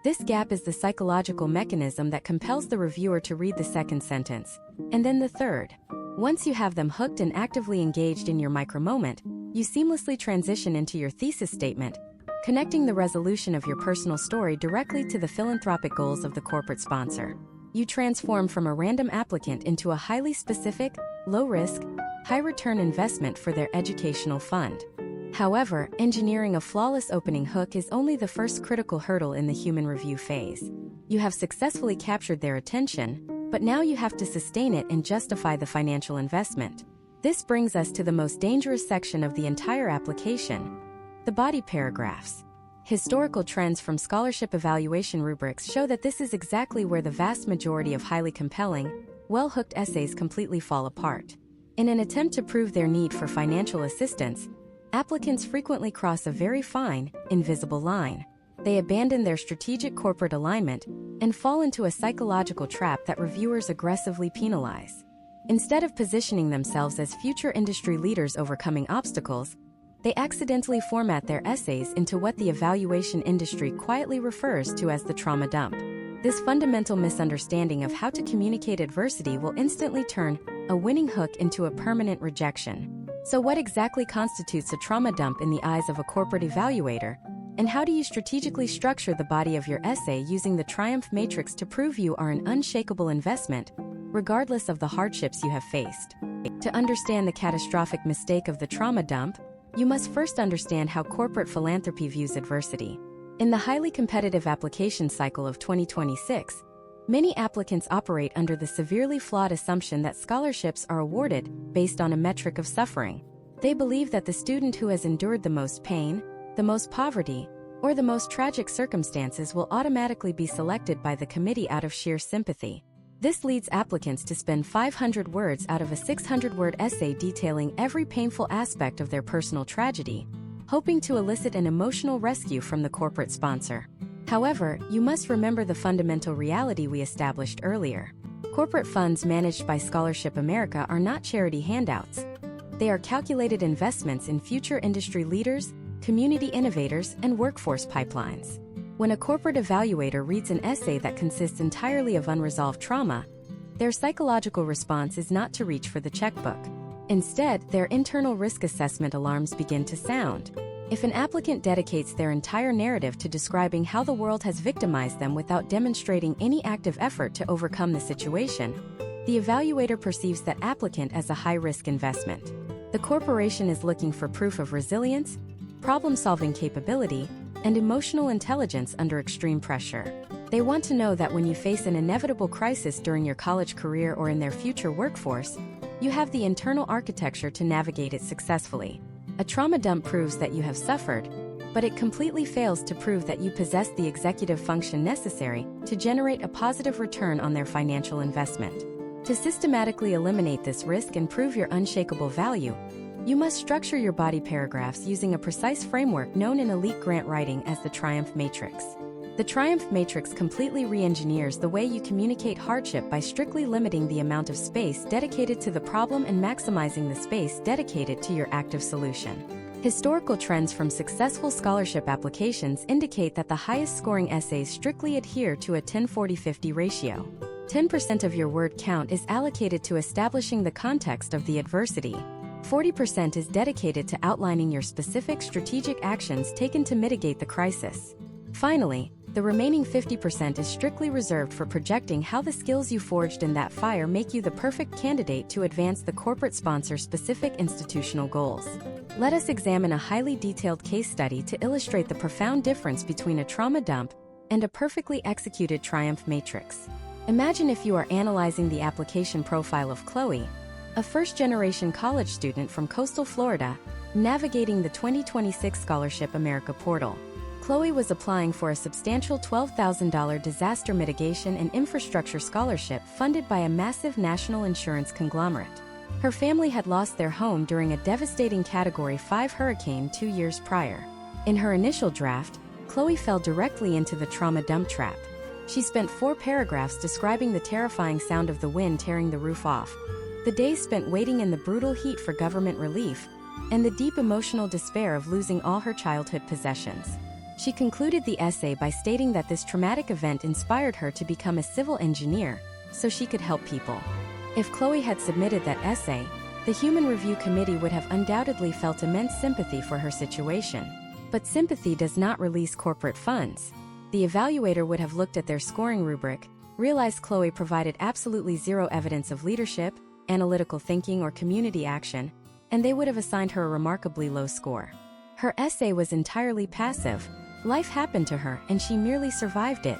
[SPEAKER 1] This gap is the psychological mechanism that compels the reviewer to read the second sentence, and then the third. Once you have them hooked and actively engaged in your micro-moment, you seamlessly transition into your thesis statement, connecting the resolution of your personal story directly to the philanthropic goals of the corporate sponsor. You transform from a random applicant into a highly specific, low-risk, high-return investment for their educational fund. However, engineering a flawless opening hook is only the first critical hurdle in the human review phase. You have successfully captured their attention, but now you have to sustain it and justify the financial investment. This brings us to the most dangerous section of the entire application: the body paragraphs. Historical trends from scholarship evaluation rubrics show that this is exactly where the vast majority of highly compelling, well-hooked essays completely fall apart. In an attempt to prove their need for financial assistance, applicants frequently cross a very fine, invisible line. They abandon their strategic corporate alignment and fall into a psychological trap that reviewers aggressively penalize. Instead of positioning themselves as future industry leaders overcoming obstacles, they accidentally format their essays into what the evaluation industry quietly refers to as the trauma dump. This fundamental misunderstanding of how to communicate adversity will instantly turn a winning hook into a permanent rejection. So what exactly constitutes a trauma dump in the eyes of a corporate evaluator? And how do you strategically structure the body of your essay using the Triumph Matrix to prove you are an unshakable investment, regardless of the hardships you have faced? To understand the catastrophic mistake of the trauma dump, you must first understand how corporate philanthropy views adversity. In the highly competitive application cycle of 2026, Many applicants operate under the severely flawed assumption that scholarships are awarded based on a metric of suffering. They believe that the student who has endured the most pain, the most poverty, or the most tragic circumstances will automatically be selected by the committee out of sheer sympathy. This leads applicants to spend 500 words out of a 600-word essay detailing every painful aspect of their personal tragedy, hoping to elicit an emotional rescue from the corporate sponsor. However, you must remember the fundamental reality we established earlier. Corporate funds managed by Scholarship America are not charity handouts. They are calculated investments in future industry leaders, community innovators, and workforce pipelines. When a corporate evaluator reads an essay that consists entirely of unresolved trauma, their psychological response is not to reach for the checkbook. Instead, their internal risk assessment alarms begin to sound. If an applicant dedicates their entire narrative to describing how the world has victimized them without demonstrating any active effort to overcome the situation, the evaluator perceives that applicant as a high-risk investment. The corporation is looking for proof of resilience, problem-solving capability, and emotional intelligence under extreme pressure. They want to know that when you face an inevitable crisis during your college career or in their future workforce, you have the internal architecture to navigate it successfully. A trauma dump proves that you have suffered, but it completely fails to prove that you possess the executive function necessary to generate a positive return on their financial investment. To systematically eliminate this risk and prove your unshakable value, you must structure your body paragraphs using a precise framework known in elite grant writing as the Triumph Matrix. The Triumph Matrix completely re-engineers the way you communicate hardship by strictly limiting the amount of space dedicated to the problem and maximizing the space dedicated to your active solution. Historical trends from successful scholarship applications indicate that the highest scoring essays strictly adhere to a 10-40-50 ratio. 10% of your word count is allocated to establishing the context of the adversity. 40% is dedicated to outlining your specific strategic actions taken to mitigate the crisis. Finally, the remaining 50% is strictly reserved for projecting how the skills you forged in that fire make you the perfect candidate to advance the corporate sponsor's specific institutional goals. Let us examine a highly detailed case study to illustrate the profound difference between a trauma dump and a perfectly executed Triumph Matrix. Imagine if you are analyzing the application profile of Chloe, a first-generation college student from coastal Florida, navigating the 2026 Scholarship America portal. Chloe was applying for a substantial $12,000 disaster mitigation and infrastructure scholarship funded by a massive national insurance conglomerate. Her family had lost their home during a devastating Category 5 hurricane 2 years prior. In her initial draft, Chloe fell directly into the trauma dump trap. She spent 4 paragraphs describing the terrifying sound of the wind tearing the roof off, the days spent waiting in the brutal heat for government relief, and the deep emotional despair of losing all her childhood possessions. She concluded the essay by stating that this traumatic event inspired her to become a civil engineer, so she could help people. If Chloe had submitted that essay, the Human Review Committee would have undoubtedly felt immense sympathy for her situation. But sympathy does not release corporate funds. The evaluator would have looked at their scoring rubric, realized Chloe provided absolutely zero evidence of leadership, analytical thinking, or community action, and they would have assigned her a remarkably low score. Her essay was entirely passive. Life happened to her and she merely survived it.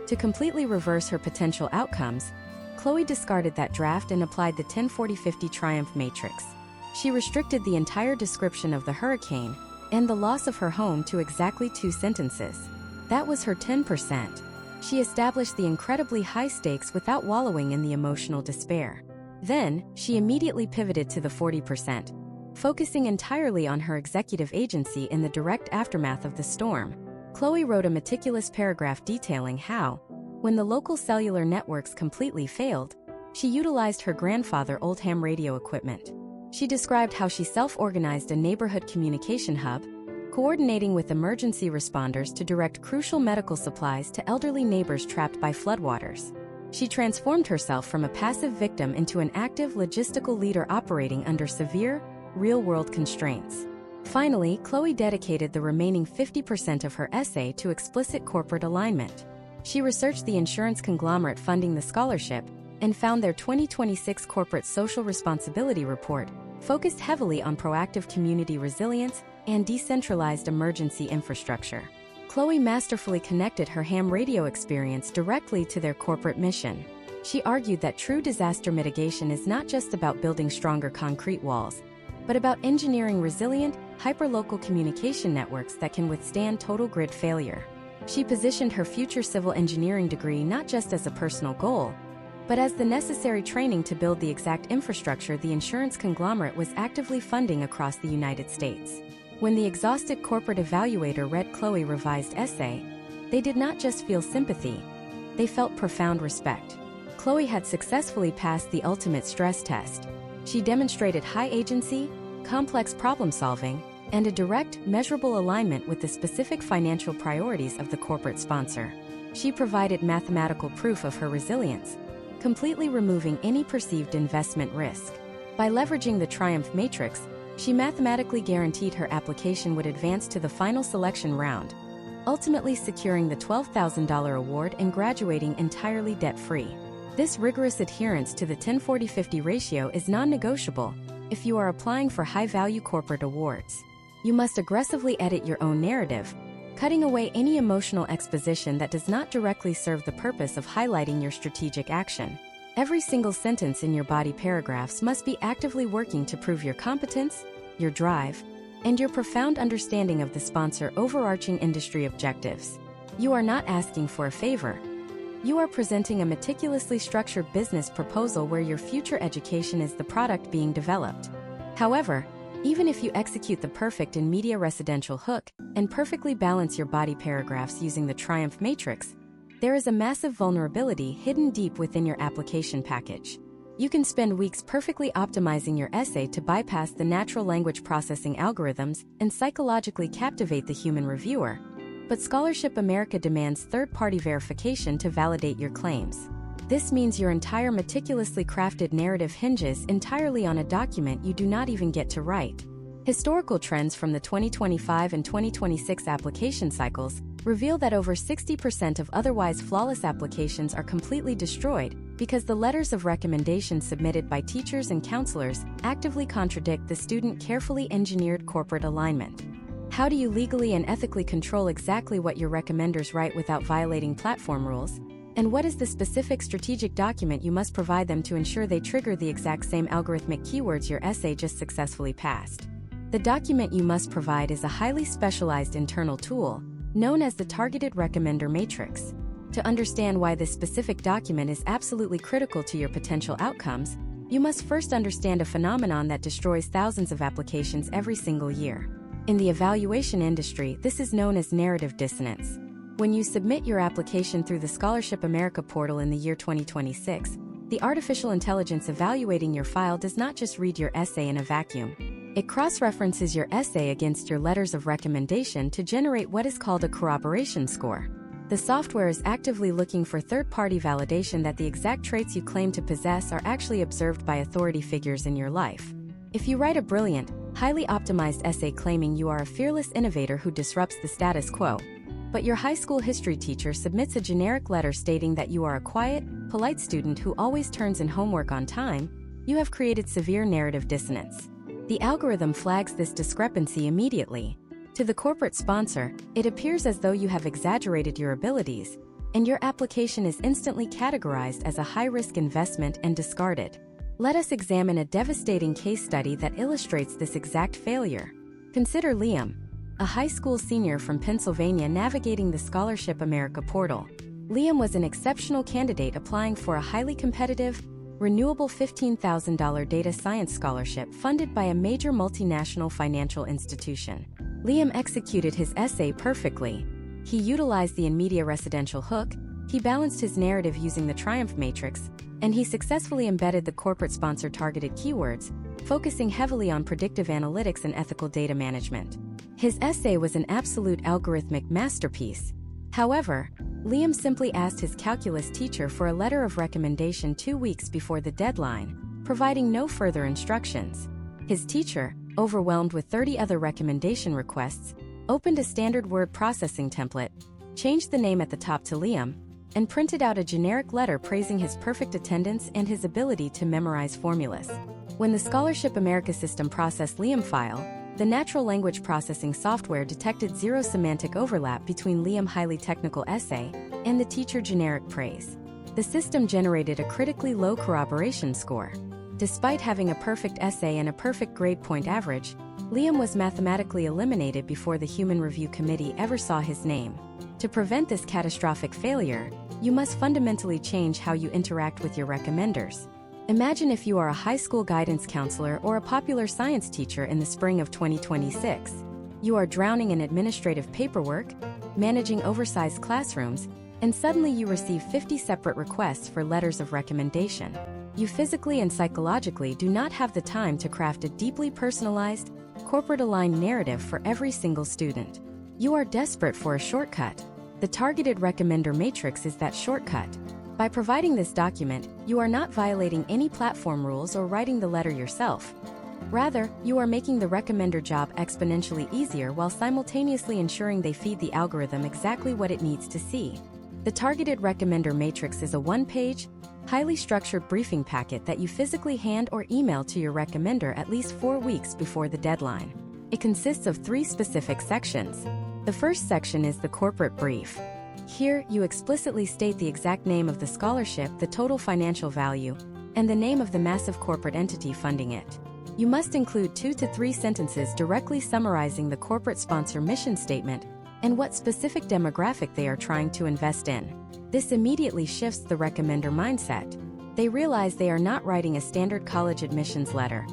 [SPEAKER 1] To completely reverse her potential outcomes, Chloe discarded that draft and applied the 10-40-50 Triumph Matrix. She restricted the entire description of the hurricane and the loss of her home to exactly 2 sentences. That was her 10%. She established the incredibly high stakes without wallowing in the emotional despair. Then, she immediately pivoted to the 40%, focusing entirely on her executive agency in the direct aftermath of the storm. Chloe wrote a meticulous paragraph detailing how, when the local cellular networks completely failed, she utilized her grandfather's old ham radio equipment. She described how she self-organized a neighborhood communication hub, coordinating with emergency responders to direct crucial medical supplies to elderly neighbors trapped by floodwaters. She transformed herself from a passive victim into an active logistical leader operating under severe, real-world constraints. Finally, Chloe dedicated the remaining 50% of her essay to explicit corporate alignment. She researched the insurance conglomerate funding the scholarship and found their 2026 Corporate Social Responsibility Report focused heavily on proactive community resilience and decentralized emergency infrastructure. Chloe masterfully connected her ham radio experience directly to their corporate mission. She argued that true disaster mitigation is not just about building stronger concrete walls, but about engineering resilient, hyperlocal communication networks that can withstand total grid failure. She positioned her future civil engineering degree not just as a personal goal, but as the necessary training to build the exact infrastructure the insurance conglomerate was actively funding across the United States. When the exhausted corporate evaluator read Chloe's revised essay, they did not just feel sympathy, they felt profound respect. Chloe had successfully passed the ultimate stress test. She demonstrated high agency, complex problem-solving, and a direct, measurable alignment with the specific financial priorities of the corporate sponsor. She provided mathematical proof of her resilience, completely removing any perceived investment risk. By leveraging the Triumph matrix, she mathematically guaranteed her application would advance to the final selection round, ultimately securing the $12,000 award and graduating entirely debt-free. This rigorous adherence to the 10-40-50 ratio is non-negotiable if you are applying for high-value corporate awards. You must aggressively edit your own narrative, cutting away any emotional exposition that does not directly serve the purpose of highlighting your strategic action. Every single sentence in your body paragraphs must be actively working to prove your competence, your drive, and your profound understanding of the sponsor's overarching industry objectives. You are not asking for a favor. You are presenting a meticulously structured business proposal where your future education is the product being developed. However, even if you execute the perfect in media residential hook and perfectly balance your body paragraphs using the Triumph matrix, there is a massive vulnerability hidden deep within your application package. You can spend weeks perfectly optimizing your essay to bypass the natural language processing algorithms and psychologically captivate the human reviewer. But Scholarship America demands third-party verification to validate your claims. This means your entire meticulously crafted narrative hinges entirely on a document you do not even get to write. Historical trends from the 2025 and 2026 application cycles reveal that over 60% of otherwise flawless applications are completely destroyed because the letters of recommendation submitted by teachers and counselors actively contradict the student carefully engineered corporate alignment. How do you legally and ethically control exactly what your recommenders write without violating platform rules? And what is the specific strategic document you must provide them to ensure they trigger the exact same algorithmic keywords your essay just successfully passed? The document you must provide is a highly specialized internal tool, known as the Targeted Recommender Matrix. To understand why this specific document is absolutely critical to your potential outcomes, you must first understand a phenomenon that destroys thousands of applications every single year. In the evaluation industry, this is known as narrative dissonance. When you submit your application through the Scholarship America portal in the year 2026, the artificial intelligence evaluating your file does not just read your essay in a vacuum. It cross-references your essay against your letters of recommendation to generate what is called a corroboration score. The software is actively looking for third-party validation that the exact traits you claim to possess are actually observed by authority figures in your life. If you write a brilliant, highly optimized essay claiming you are a fearless innovator who disrupts the status quo, but your high school history teacher submits a generic letter stating that you are a quiet, polite student who always turns in homework on time, you have created severe narrative dissonance. The algorithm flags this discrepancy immediately. To the corporate sponsor, it appears as though you have exaggerated your abilities, and your application is instantly categorized as a high-risk investment and discarded. Let us examine a devastating case study that illustrates this exact failure. Consider Liam, a high school senior from Pennsylvania navigating the Scholarship America portal. Liam was an exceptional candidate applying for a highly competitive, renewable $15,000 data science scholarship funded by a major multinational financial institution. Liam executed his essay perfectly. He utilized the in-media residential hook, he balanced his narrative using the Triumph matrix, and he successfully embedded the corporate sponsor targeted keywords, focusing heavily on predictive analytics and ethical data management. His essay was an absolute algorithmic masterpiece. However, Liam simply asked his calculus teacher for a letter of recommendation 2 weeks before the deadline, providing no further instructions. His teacher, overwhelmed with 30 other recommendation requests, opened a standard word processing template, changed the name at the top to Liam, and printed out a generic letter praising his perfect attendance and his ability to memorize formulas. When the Scholarship America system processed Liam's file, the natural language processing software detected zero semantic overlap between Liam's highly technical essay and the teacher generic praise. The system generated a critically low corroboration score. Despite having a perfect essay and a perfect grade point average, Liam was mathematically eliminated before the Human Review Committee ever saw his name. To prevent this catastrophic failure, you must fundamentally change how you interact with your recommenders. Imagine if you are a high school guidance counselor or a popular science teacher in the spring of 2026. You are drowning in administrative paperwork, managing oversized classrooms, and suddenly you receive 50 separate requests for letters of recommendation. You physically and psychologically do not have the time to craft a deeply personalized, corporate-aligned narrative for every single student. You are desperate for a shortcut. The targeted recommender matrix is that shortcut. By providing this document, you are not violating any platform rules or writing the letter yourself. Rather, you are making the recommender job exponentially easier while simultaneously ensuring they feed the algorithm exactly what it needs to see. The targeted recommender matrix is a one-page, highly structured briefing packet that you physically hand or email to your recommender at least 4 weeks before the deadline. It consists of 3 specific sections. The first section is the corporate brief. Here, you explicitly state the exact name of the scholarship, the total financial value, and the name of the massive corporate entity funding it. You must include 2 to 3 sentences directly summarizing the corporate sponsor mission statement and what specific demographic they are trying to invest in. This immediately shifts the recommender mindset. They realize they are not writing a standard college admissions letter.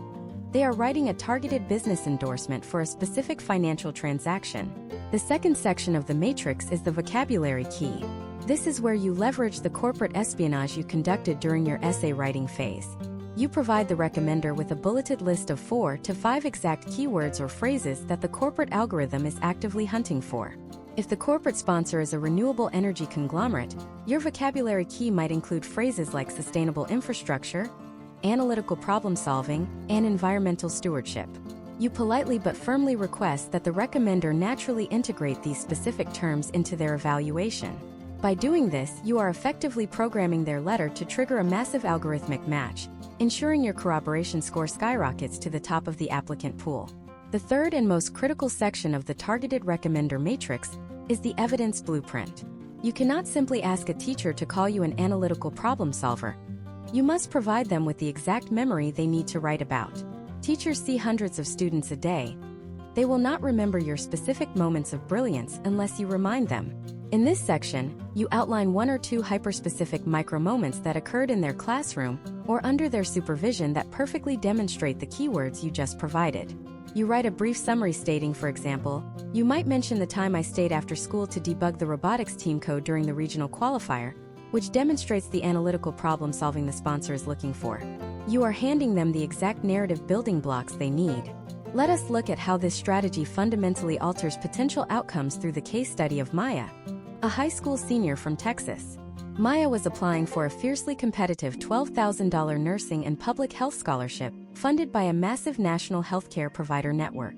[SPEAKER 1] They are writing a targeted business endorsement for a specific financial transaction. The second section of the matrix is the vocabulary key. This is where you leverage the corporate espionage you conducted during your essay writing phase. You provide the recommender with a bulleted list of 4 to 5 exact keywords or phrases that the corporate algorithm is actively hunting for. If the corporate sponsor is a renewable energy conglomerate, your vocabulary key might include phrases like sustainable infrastructure, analytical problem solving, and environmental stewardship. You politely but firmly request that the recommender naturally integrate these specific terms into their evaluation. By doing this, you are effectively programming their letter to trigger a massive algorithmic match, ensuring your corroboration score skyrockets to the top of the applicant pool. The third and most critical section of the targeted recommender matrix is the evidence blueprint. You cannot simply ask a teacher to call you an analytical problem solver. You must provide them with the exact memory they need to write about. Teachers see hundreds of students a day. They will not remember your specific moments of brilliance unless you remind them. In this section, you outline 1 or 2 hyper-specific micro-moments that occurred in their classroom or under their supervision that perfectly demonstrate the keywords you just provided. You write a brief summary stating, for example, you might mention the time I stayed after school to debug the robotics team code during the regional qualifier, which demonstrates the analytical problem solving the sponsor is looking for. You are handing them the exact narrative building blocks they need. Let us look at how this strategy fundamentally alters potential outcomes through the case study of Maya, a high school senior from Texas. Maya was applying for a fiercely competitive $12,000 nursing and public health scholarship funded by a massive national healthcare provider network.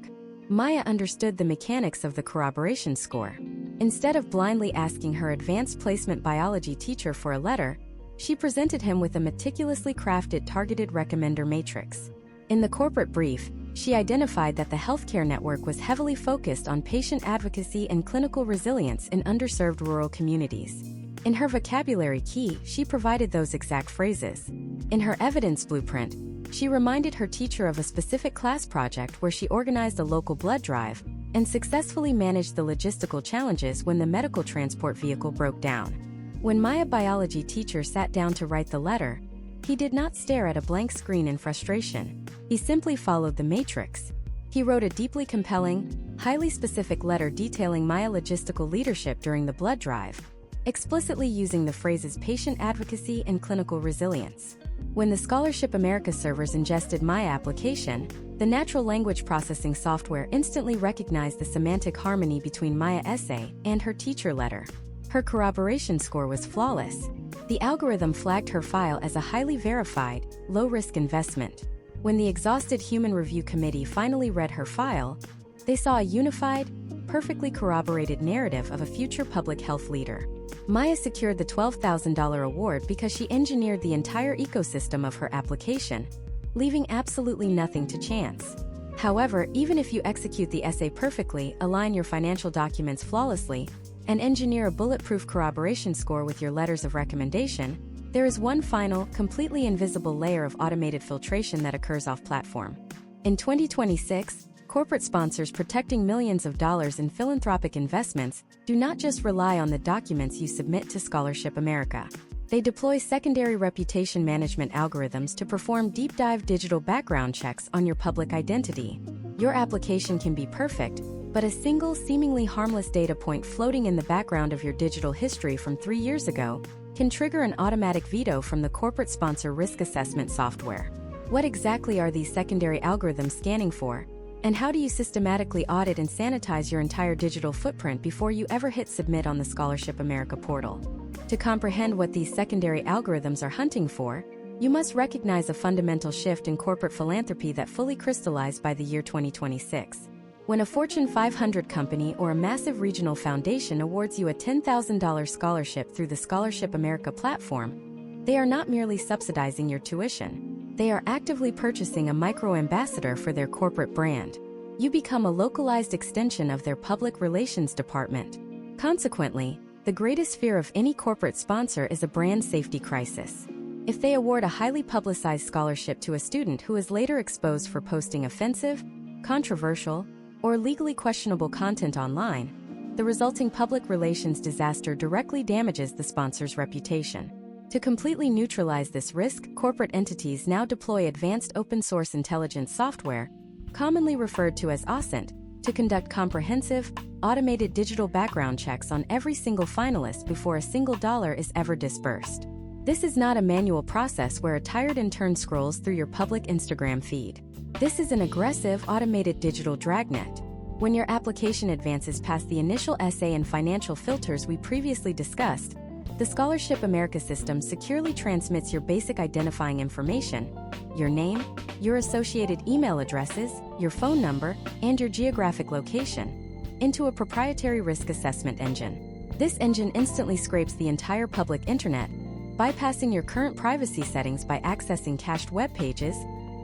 [SPEAKER 1] Maya understood the mechanics of the corroboration score. Instead of blindly asking her advanced placement biology teacher for a letter, she presented him with a meticulously crafted targeted recommender matrix. In the corporate brief, she identified that the healthcare network was heavily focused on patient advocacy and clinical resilience in underserved rural communities. In her vocabulary key, she provided those exact phrases. In her evidence blueprint, she reminded her teacher of a specific class project where she organized a local blood drive and successfully managed the logistical challenges when the medical transport vehicle broke down. When Maya's biology teacher sat down to write the letter, he did not stare at a blank screen in frustration. He simply followed the matrix. He wrote a deeply compelling, highly specific letter detailing Maya's logistical leadership during the blood drive, explicitly using the phrases patient advocacy and clinical resilience. When the Scholarship America servers ingested Maya application, the natural language processing software instantly recognized the semantic harmony between Maya essay and her teacher letter. Her corroboration score was flawless. The algorithm flagged her file as a highly verified, low-risk investment. When the exhausted Human Review Committee finally read her file, they saw a unified, perfectly corroborated narrative of a future public health leader. Maya secured the $12,000 award because she engineered the entire ecosystem of her application, leaving absolutely nothing to chance. However, even if you execute the essay perfectly, align your financial documents flawlessly, and engineer a bulletproof corroboration score with your letters of recommendation, there is one final, completely invisible layer of automated filtration that occurs off-platform. In 2026, corporate sponsors protecting millions of dollars in philanthropic investments do not just rely on the documents you submit to Scholarship America. They deploy secondary reputation management algorithms to perform deep-dive digital background checks on your public identity. Your application can be perfect, but a single seemingly harmless data point floating in the background of your digital history from 3 years ago can trigger an automatic veto from the corporate sponsor risk assessment software. What exactly are these secondary algorithms scanning for? And how do you systematically audit and sanitize your entire digital footprint before you ever hit submit on the Scholarship America portal? To comprehend what these secondary algorithms are hunting for, you must recognize a fundamental shift in corporate philanthropy that fully crystallized by the year 2026. When a Fortune 500 company or a massive regional foundation awards you a $10,000 scholarship through the Scholarship America platform, they are not merely subsidizing your tuition. They are actively purchasing a micro-ambassador for their corporate brand. You become a localized extension of their public relations department. Consequently, the greatest fear of any corporate sponsor is a brand safety crisis. If they award a highly publicized scholarship to a student who is later exposed for posting offensive, controversial, or legally questionable content online, the resulting public relations disaster directly damages the sponsor's reputation. To completely neutralize this risk, corporate entities now deploy advanced open-source intelligence software, commonly referred to as OSINT, to conduct comprehensive, automated digital background checks on every single finalist before a single dollar is ever disbursed. This is not a manual process where a tired intern scrolls through your public Instagram feed. This is an aggressive, automated digital dragnet. When your application advances past the initial essay and financial filters we previously discussed, the Scholarship America system securely transmits your basic identifying information, your name, your associated email addresses, your phone number, and your geographic location, into a proprietary risk assessment engine. This engine instantly scrapes the entire public internet, bypassing your current privacy settings by accessing cached web pages,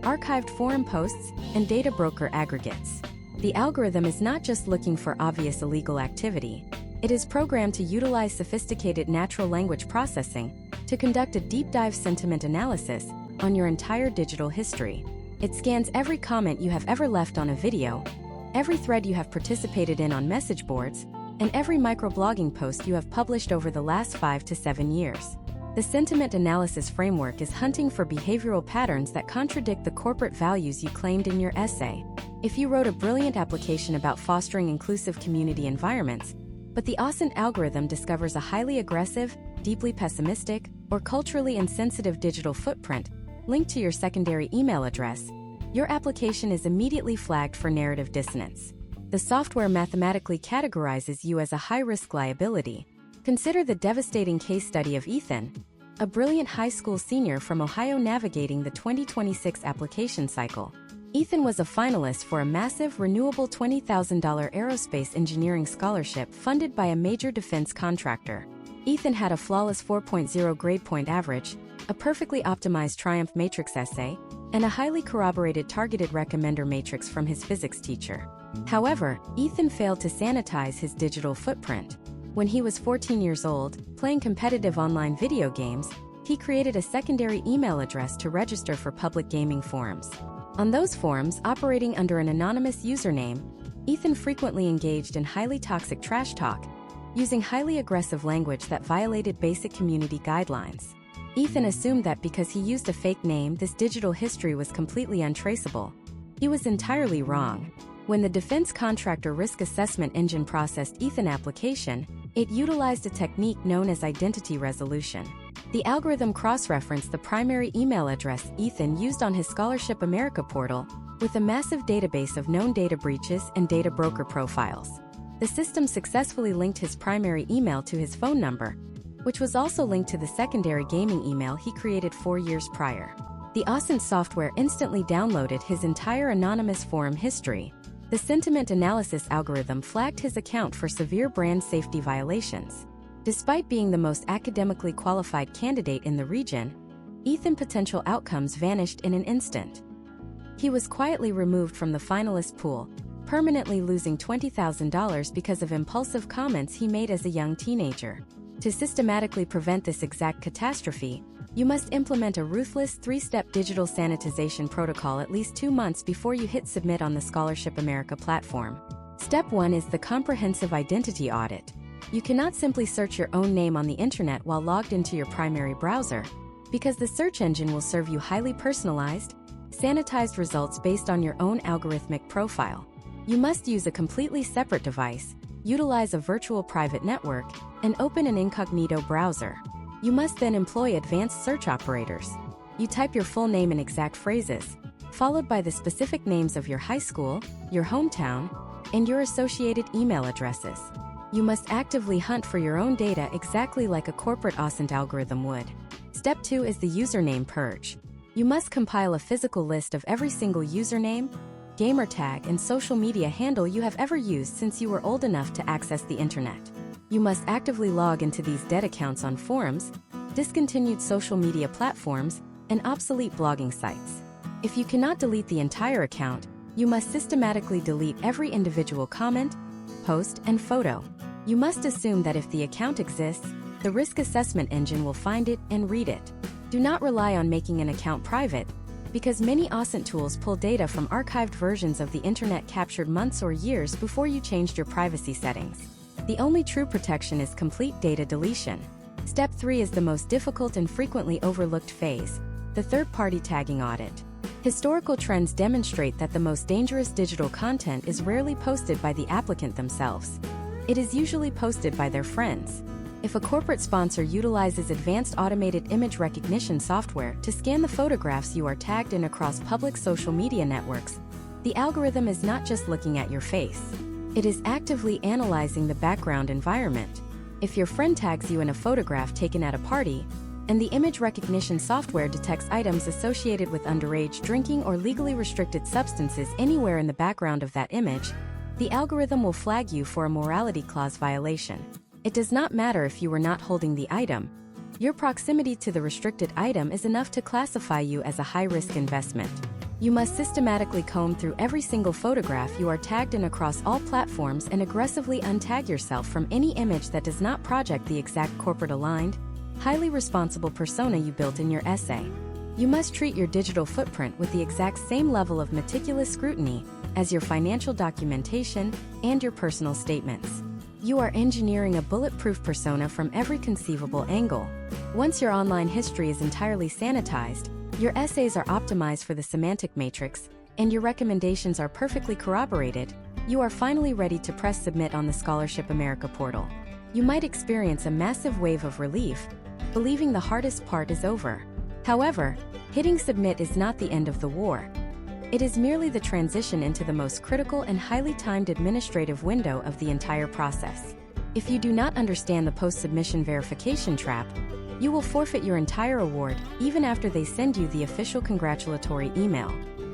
[SPEAKER 1] archived forum posts, and data broker aggregates. The algorithm is not just looking for obvious illegal activity. It is programmed to utilize sophisticated natural language processing to conduct a deep dive sentiment analysis on your entire digital history. It scans every comment you have ever left on a video, every thread you have participated in on message boards, and every microblogging post you have published over the last 5 to 7 years. The sentiment analysis framework is hunting for behavioral patterns that contradict the corporate values you claimed in your essay. If you wrote a brilliant application about fostering inclusive community environments, but the OSINT algorithm discovers a highly aggressive, deeply pessimistic, or culturally insensitive digital footprint linked to your secondary email address, your application is immediately flagged for narrative dissonance. The software mathematically categorizes you as a high-risk liability. Consider the devastating case study of Ethan, a brilliant high school senior from Ohio navigating the 2026 application cycle. Ethan was a finalist for a massive, renewable $20,000 aerospace engineering scholarship funded by a major defense contractor. Ethan had a flawless 4.0 grade point average, a perfectly optimized Triumph matrix essay, and a highly corroborated targeted recommender matrix from his physics teacher. However, Ethan failed to sanitize his digital footprint. When he was 14 years old, playing competitive online video games, he created a secondary email address to register for public gaming forums. On those forums, operating under an anonymous username, Ethan frequently engaged in highly toxic trash talk, using highly aggressive language that violated basic community guidelines. Ethan assumed that because he used a fake name, this digital history was completely untraceable. He was entirely wrong. When the defense contractor risk assessment engine processed Ethan's application, it utilized a technique known as identity resolution. The algorithm cross-referenced the primary email address Ethan used on his Scholarship America portal with a massive database of known data breaches and data broker profiles. The system successfully linked his primary email to his phone number, which was also linked to the secondary gaming email he created 4 years prior. The OSINT software instantly downloaded his entire anonymous forum history. The sentiment analysis algorithm flagged his account for severe brand safety violations. Despite being the most academically qualified candidate in the region, Ethan's potential outcomes vanished in an instant. He was quietly removed from the finalist pool, permanently losing $20,000 because of impulsive comments he made as a young teenager. To systematically prevent this exact catastrophe, you must implement a ruthless 3-step digital sanitization protocol at least 2 months before you hit submit on the Scholarship America platform. Step 1 is the comprehensive identity audit. You cannot simply search your own name on the internet while logged into your primary browser, because the search engine will serve you highly personalized, sanitized results based on your own algorithmic profile. You must use a completely separate device, utilize a virtual private network, and open an incognito browser. You must then employ advanced search operators. You type your full name in exact phrases, followed by the specific names of your high school, your hometown, and your associated email addresses. You must actively hunt for your own data exactly like a corporate OSINT algorithm would. Step 2 is the username purge. You must compile a physical list of every single username, gamer tag, and social media handle you have ever used since you were old enough to access the internet. You must actively log into these dead accounts on forums, discontinued social media platforms, and obsolete blogging sites. If you cannot delete the entire account, you must systematically delete every individual comment, post, and photo. You must assume that if the account exists, the risk assessment engine will find it and read it. Do not rely on making an account private, because many OSINT tools pull data from archived versions of the internet captured months or years before you changed your privacy settings. The only true protection is complete data deletion. Step 3 is the most difficult and frequently overlooked phase, the third-party tagging audit. Historical trends demonstrate that the most dangerous digital content is rarely posted by the applicant themselves. It is usually posted by their friends. If a corporate sponsor utilizes advanced automated image recognition software to scan the photographs you are tagged in across public social media networks, the algorithm is not just looking at your face. It is actively analyzing the background environment. If your friend tags you in a photograph taken at a party, and the image recognition software detects items associated with underage drinking or legally restricted substances anywhere in the background of that image, the algorithm will flag you for a morality clause violation. It does not matter if you were not holding the item. Your proximity to the restricted item is enough to classify you as a high-risk investment. You must systematically comb through every single photograph you are tagged in across all platforms and aggressively untag yourself from any image that does not project the exact corporate-aligned, highly responsible persona you built in your essay. You must treat your digital footprint with the exact same level of meticulous scrutiny as your financial documentation and your personal statements. You are engineering a bulletproof persona from every conceivable angle. Once your online history is entirely sanitized, your essays are optimized for the semantic matrix, and your recommendations are perfectly corroborated, you are finally ready to press submit on the Scholarship America portal. You might experience a massive wave of relief, believing the hardest part is over. However, hitting submit is not the end of the war. It is merely the transition into the most critical and highly timed administrative window of the entire process. If you do not understand the post-submission verification trap, you will forfeit your entire award even after they send you the official congratulatory email.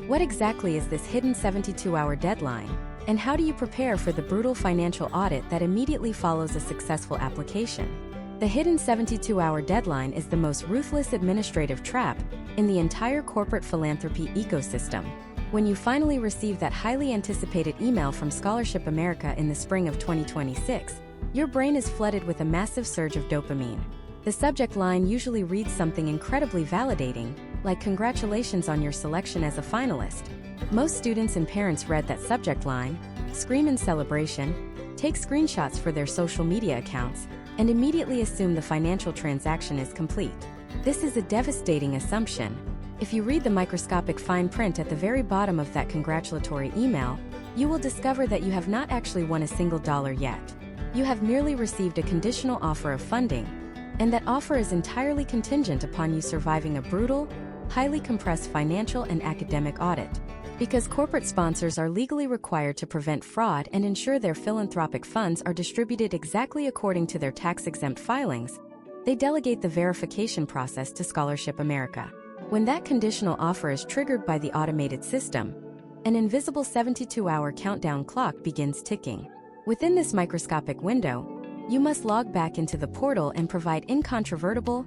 [SPEAKER 1] What exactly is this hidden 72-hour deadline, and how do you prepare for the brutal financial audit that immediately follows a successful application? The hidden 72-hour deadline is the most ruthless administrative trap in the entire corporate philanthropy ecosystem. When you finally receive that highly anticipated email from Scholarship America in the spring of 2026, your brain is flooded with a massive surge of dopamine. The subject line usually reads something incredibly validating, like "Congratulations on your selection as a finalist." Most students and parents read that subject line, scream in celebration, take screenshots for their social media accounts, and immediately assume the financial transaction is complete. This is a devastating assumption. If you read the microscopic fine print at the very bottom of that congratulatory email, you will discover that you have not actually won a single dollar yet. You have merely received a conditional offer of funding, and that offer is entirely contingent upon you surviving a brutal, highly compressed financial and academic audit. Because corporate sponsors are legally required to prevent fraud and ensure their philanthropic funds are distributed exactly according to their tax-exempt filings, they delegate the verification process to Scholarship America. When that conditional offer is triggered by the automated system, an invisible 72-hour countdown clock begins ticking. Within this microscopic window, you must log back into the portal and provide incontrovertible,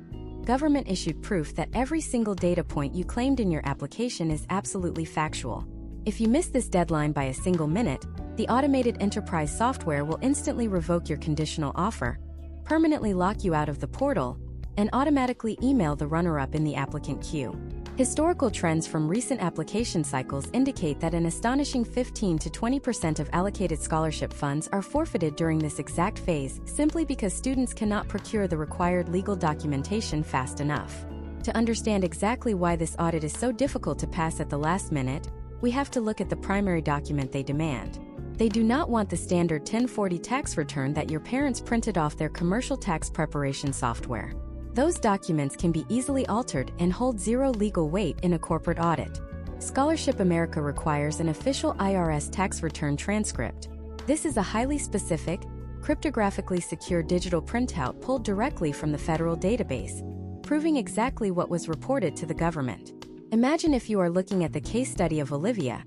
[SPEAKER 1] government-issued proof that every single data point you claimed in your application is absolutely factual. If you miss this deadline by a single minute, the automated enterprise software will instantly revoke your conditional offer, permanently lock you out of the portal, and automatically email the runner-up in the applicant queue. Historical trends from recent application cycles indicate that an astonishing 15 to 20% of allocated scholarship funds are forfeited during this exact phase simply because students cannot procure the required legal documentation fast enough. To understand exactly why this audit is so difficult to pass at the last minute, we have to look at the primary document they demand. They do not want the standard 1040 tax return that your parents printed off their commercial tax preparation software. Those documents can be easily altered and hold zero legal weight in a corporate audit. Scholarship America requires an official IRS tax return transcript. This is a highly specific, cryptographically secure digital printout pulled directly from the federal database, proving exactly what was reported to the government. Imagine if you are looking at the case study of Olivia,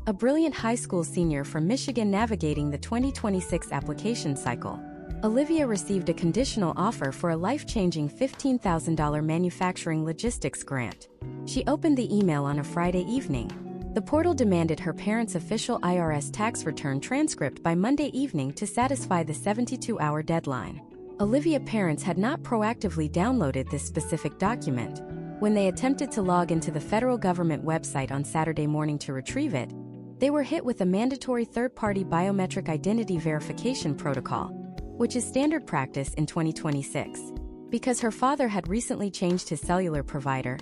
[SPEAKER 1] a brilliant high school senior from Michigan navigating the 2026 application cycle. Olivia received a conditional offer for a life-changing $15,000 manufacturing logistics grant. She opened the email on a Friday evening. The portal demanded her parents' official IRS tax return transcript by Monday evening to satisfy the 72-hour deadline. Olivia's parents had not proactively downloaded this specific document. When they attempted to log into the federal government website on Saturday morning to retrieve it, they were hit with a mandatory third-party biometric identity verification protocol, which is standard practice in 2026. Because her father had recently changed his cellular provider,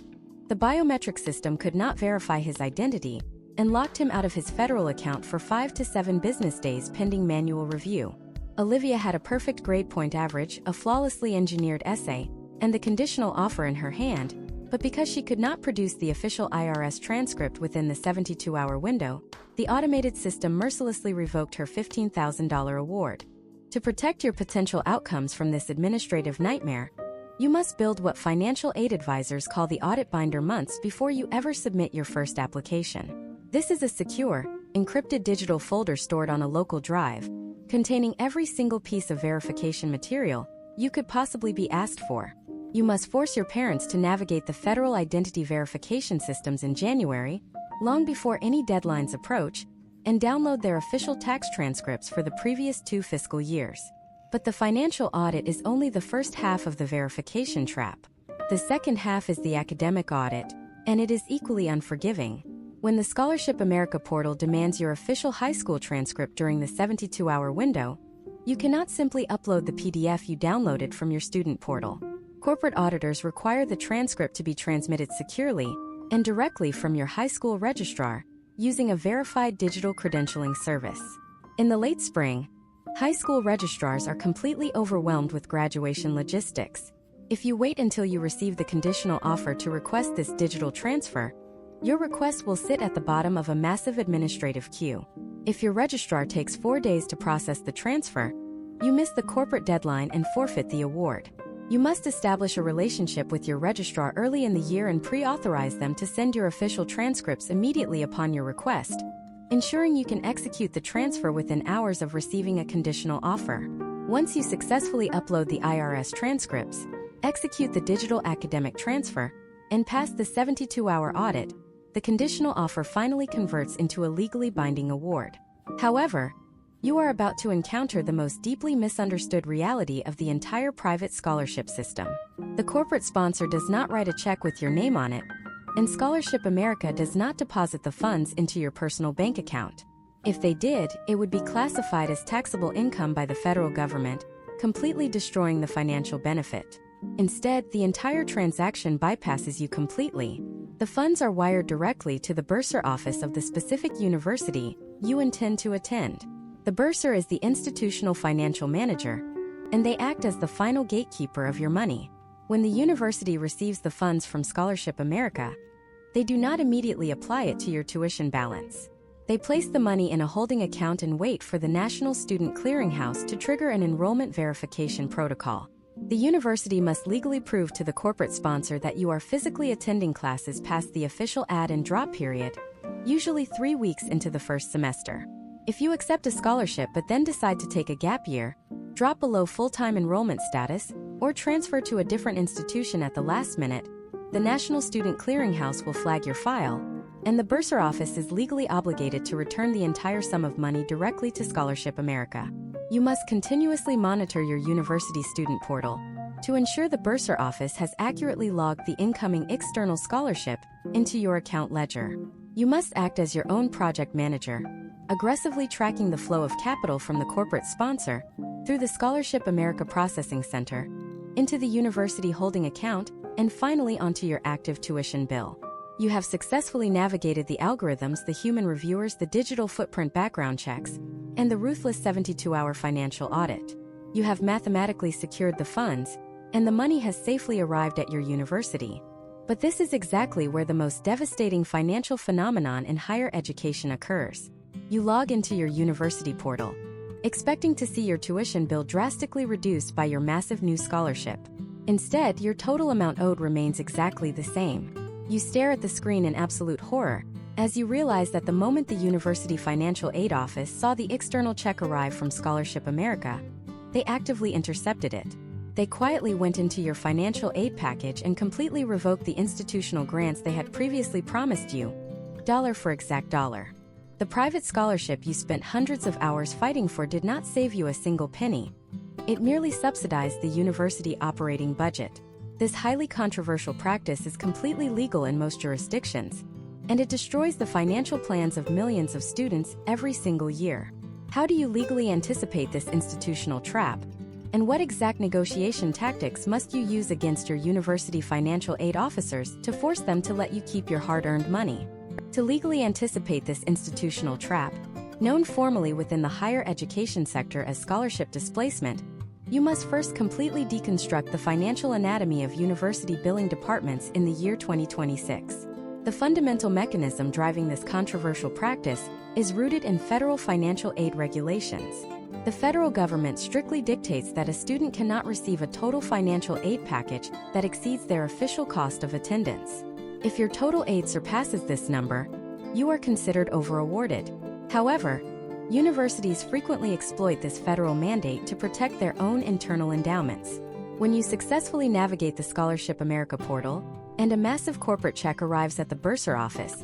[SPEAKER 1] the biometric system could not verify his identity and locked him out of his federal account for 5 to 7 business days pending manual review. Olivia had a perfect grade point average, a flawlessly engineered essay, and the conditional offer in her hand, but because she could not produce the official IRS transcript within the 72-hour window, the automated system mercilessly revoked her $15,000 award. To protect your potential outcomes from this administrative nightmare, you must build what financial aid advisors call the audit binder months before you ever submit your first application. This is a secure, encrypted digital folder stored on a local drive, containing every single piece of verification material you could possibly be asked for. You must force your parents to navigate the federal identity verification systems in January, long before any deadlines approach, and download their official tax transcripts for the previous 2 fiscal years. But the financial audit is only the first half of the verification trap. The second half is the academic audit, and it is equally unforgiving. When the Scholarship America portal demands your official high school transcript during the 72-hour window, you cannot simply upload the PDF you downloaded from your student portal. Corporate auditors require the transcript to be transmitted securely and directly from your high school registrar, using a verified digital credentialing service. In the late spring, high school registrars are completely overwhelmed with graduation logistics. If you wait until you receive the conditional offer to request this digital transfer, your request will sit at the bottom of a massive administrative queue. If your registrar takes 4 days to process the transfer, you miss the corporate deadline and forfeit the award. You must establish a relationship with your registrar early in the year and pre-authorize them to send your official transcripts immediately upon your request, ensuring you can execute the transfer within hours of receiving a conditional offer. Once you successfully upload the IRS transcripts, execute the digital academic transfer, and pass the 72-hour audit, the conditional offer finally converts into a legally binding award. However, you are about to encounter the most deeply misunderstood reality of the entire private scholarship system. The corporate sponsor does not write a check with your name on it, and Scholarship America does not deposit the funds into your personal bank account. If they did, it would be classified as taxable income by the federal government, completely destroying the financial benefit. Instead, the entire transaction bypasses you completely. The funds are wired directly to the bursar office of the specific university you intend to attend. The bursar is the institutional financial manager, and they act as the final gatekeeper of your money. When the university receives the funds from Scholarship America, they do not immediately apply it to your tuition balance. They place the money in a holding account and wait for the National Student Clearinghouse to trigger an enrollment verification protocol. The university must legally prove to the corporate sponsor that you are physically attending classes past the official add and drop period, usually 3 weeks into the first semester. If you accept a scholarship but then decide to take a gap year, drop below full-time enrollment status, or transfer to a different institution at the last minute, the National Student Clearinghouse will flag your file, and the bursar office is legally obligated to return the entire sum of money directly to Scholarship America. You must continuously monitor your university student portal to ensure the bursar office has accurately logged the incoming external scholarship into your account ledger. You must act as your own project manager, aggressively tracking the flow of capital from the corporate sponsor through the Scholarship America Processing Center into the university holding account and finally onto your active tuition bill. You have successfully navigated the algorithms, the human reviewers, the digital footprint background checks, and the ruthless 72-hour financial audit. You have mathematically secured the funds, and the money has safely arrived at your university. But this is exactly where the most devastating financial phenomenon in higher education occurs. You log into your university portal, expecting to see your tuition bill drastically reduced by your massive new scholarship. Instead, your total amount owed remains exactly the same. You stare at the screen in absolute horror as you realize that the moment the University Financial Aid Office saw the external check arrive from Scholarship America, they actively intercepted it. They quietly went into your financial aid package and completely revoked the institutional grants they had previously promised you, dollar for exact dollar. The private scholarship you spent hundreds of hours fighting for did not save you a single penny. It merely subsidized the university operating budget. This highly controversial practice is completely legal in most jurisdictions, and it destroys the financial plans of millions of students every single year. How do you legally anticipate this institutional trap? And what exact negotiation tactics must you use against your university financial aid officers to force them to let you keep your hard-earned money? To legally anticipate this institutional trap, known formally within the higher education sector as scholarship displacement, you must first completely deconstruct the financial anatomy of university billing departments in the year 2026. The fundamental mechanism driving this controversial practice is rooted in federal financial aid regulations. The federal government strictly dictates that a student cannot receive a total financial aid package that exceeds their official cost of attendance. If your total aid surpasses this number, you are considered over-awarded. However, universities frequently exploit this federal mandate to protect their own internal endowments. When you successfully navigate the Scholarship America portal, and a massive corporate check arrives at the bursar office,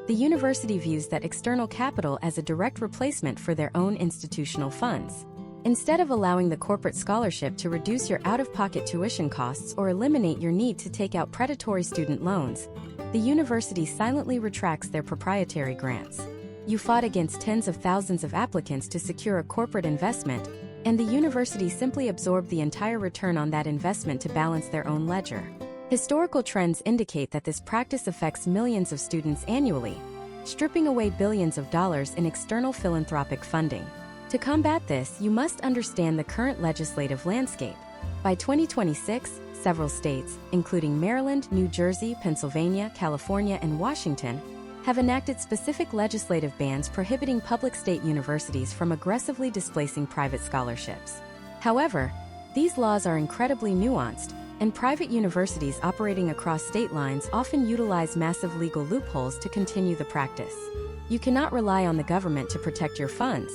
[SPEAKER 1] the university views that external capital as a direct replacement for their own institutional funds. Instead of allowing the corporate scholarship to reduce your out-of-pocket tuition costs or eliminate your need to take out predatory student loans, the university silently retracts their proprietary grants. You fought against tens of thousands of applicants to secure a corporate investment, and the university simply absorbed the entire return on that investment to balance their own ledger. Historical trends indicate that this practice affects millions of students annually, stripping away billions of dollars in external philanthropic funding. To combat this, you must understand the current legislative landscape. By 2026, several states, including Maryland, New Jersey, Pennsylvania, California, and Washington, have enacted specific legislative bans prohibiting public state universities from aggressively displacing private scholarships. However, these laws are incredibly nuanced, and private universities operating across state lines often utilize massive legal loopholes to continue the practice. You cannot rely on the government to protect your funds.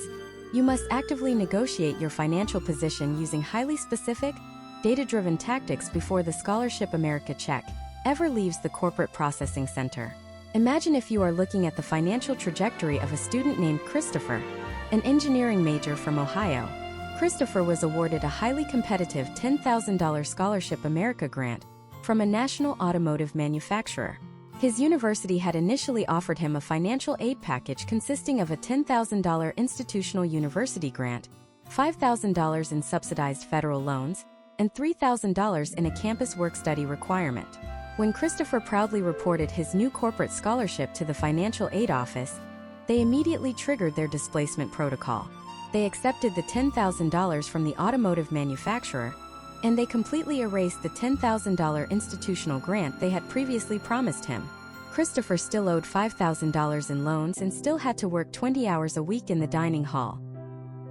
[SPEAKER 1] You must actively negotiate your financial position using highly specific, data-driven tactics before the Scholarship America check ever leaves the corporate processing center. Imagine if you are looking at the financial trajectory of a student named Christopher, an engineering major from Ohio. Christopher was awarded a highly competitive $10,000 Scholarship America grant from a national automotive manufacturer. His university had initially offered him a financial aid package consisting of a $10,000 institutional university grant, $5,000 in subsidized federal loans, and $3,000 in a campus work-study requirement. When Christopher proudly reported his new corporate scholarship to the financial aid office, they immediately triggered their displacement protocol. They accepted the $10,000 from the automotive manufacturer, and they completely erased the $10,000 institutional grant they had previously promised him. Christopher still owed $5,000 in loans and still had to work 20 hours a week in the dining hall.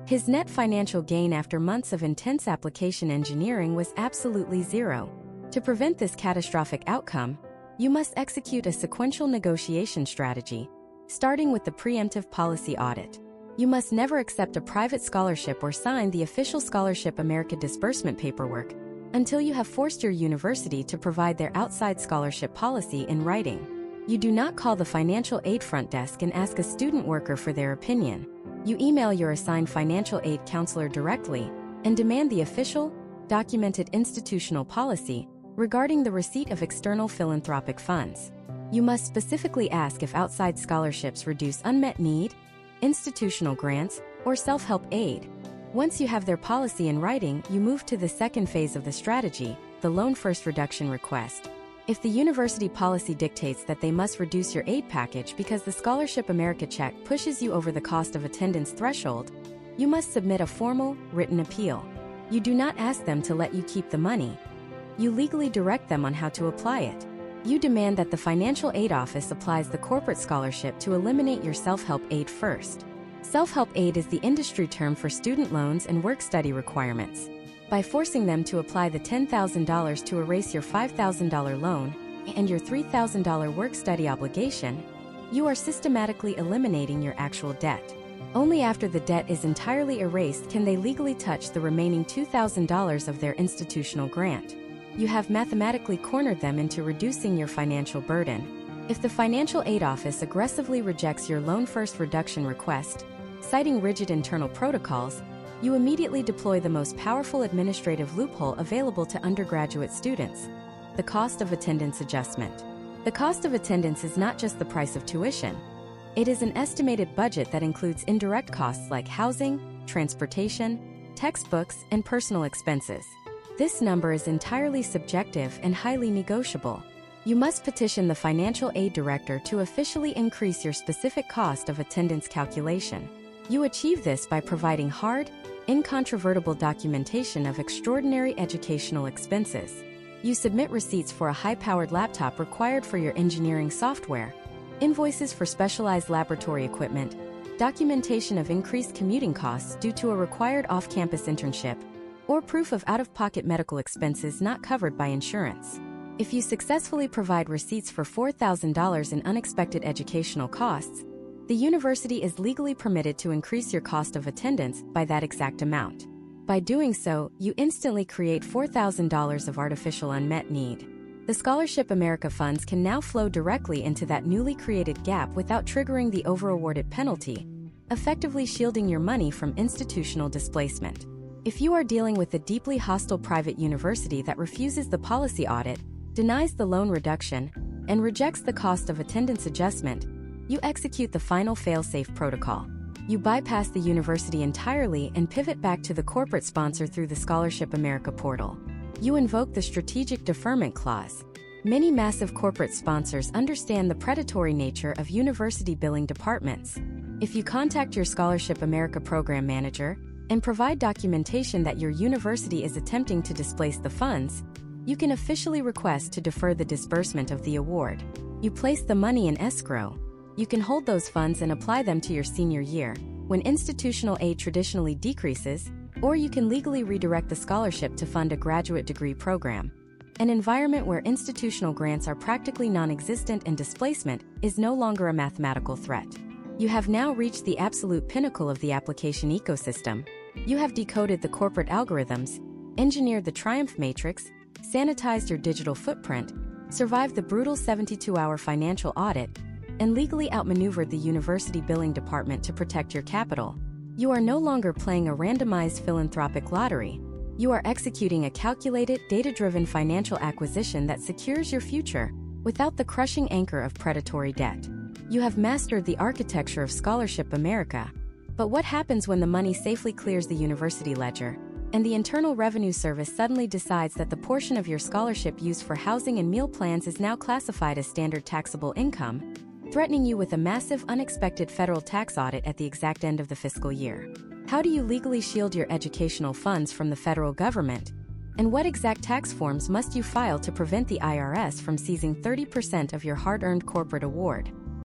[SPEAKER 1] His net financial gain after months of intense application engineering was absolutely zero. To prevent this catastrophic outcome, you must execute a sequential negotiation strategy, starting with the preemptive policy audit. You must never accept a private scholarship or sign the official Scholarship America disbursement paperwork until you have forced your university to provide their outside scholarship policy in writing. You do not call the financial aid front desk and ask a student worker for their opinion. You email your assigned financial aid counselor directly and demand the official, documented institutional policy regarding the receipt of external philanthropic funds. You must specifically ask if outside scholarships reduce unmet need, institutional grants, or self-help aid. Once you have their policy in writing, you move to the second phase of the strategy, the loan first reduction request. If the university policy dictates that they must reduce your aid package because the Scholarship America check pushes you over the cost of attendance threshold, you must submit a formal, written appeal. You do not ask them to let you keep the money. You legally direct them on how to apply it. You demand that the financial aid office applies the corporate scholarship to eliminate your self-help aid first. Self-help aid is the industry term for student loans and work-study requirements. By forcing them to apply the $10,000 to erase your $5,000 loan and your $3,000 work-study obligation, you are systematically eliminating your actual debt. Only after the debt is entirely erased can they legally touch the remaining $2,000 of their institutional grant. You have mathematically cornered them into reducing your financial burden. If the financial aid office aggressively rejects your loan first reduction request, citing rigid internal protocols, you immediately deploy the most powerful administrative loophole available to undergraduate students: the cost of attendance adjustment. The cost of attendance is not just the price of tuition. It is an estimated budget that includes indirect costs like housing, transportation, textbooks, and personal expenses. This number is entirely subjective and highly negotiable. You must petition the financial aid director to officially increase your specific cost of attendance calculation. You achieve this by providing hard, incontrovertible documentation of extraordinary educational expenses. You submit receipts for a high-powered laptop required for your engineering software, invoices for specialized laboratory equipment, documentation of increased commuting costs due to a required off-campus internship, or proof of out-of-pocket medical expenses not covered by insurance. If you successfully provide receipts for $4,000 in unexpected educational costs, the university is legally permitted to increase your cost of attendance by that exact amount. By doing so, you instantly create $4,000 of artificial unmet need. The Scholarship America funds can now flow directly into that newly created gap without triggering the over-awarded penalty, effectively shielding your money from institutional displacement. If you are dealing with a deeply hostile private university that refuses the policy audit, denies the loan reduction, and rejects the cost of attendance adjustment, you execute the final fail-safe protocol. You bypass the university entirely and pivot back to the corporate sponsor through the Scholarship America portal. You invoke the strategic deferment clause. Many massive corporate sponsors understand the predatory nature of university billing departments. If you contact your Scholarship America program manager and provide documentation that your university is attempting to displace the funds, you can officially request to defer the disbursement of the award. You place the money in escrow. You can hold those funds and apply them to your senior year, when institutional aid traditionally decreases, or you can legally redirect the scholarship to fund a graduate degree program. An environment where institutional grants are practically non-existent and displacement is no longer a mathematical threat. You have now reached the absolute pinnacle of the application ecosystem. You have decoded the corporate algorithms, engineered the triumph matrix, sanitized your digital footprint, survived the brutal 72-hour financial audit, and legally outmaneuvered the university billing department to protect your capital. You are no longer playing a randomized philanthropic lottery. You are executing a calculated, data-driven financial acquisition that secures your future without the crushing anchor of predatory debt. You have mastered the architecture of Scholarship America. But what happens when the money safely clears the university ledger, and the Internal Revenue Service suddenly decides that the portion of your scholarship used for housing and meal plans is now classified as standard taxable income, threatening you with a massive unexpected federal tax audit at the exact end of the fiscal year? How do you legally shield your educational funds from the federal government? And what exact tax forms must you file to prevent the IRS from seizing 30% of your hard-earned corporate award?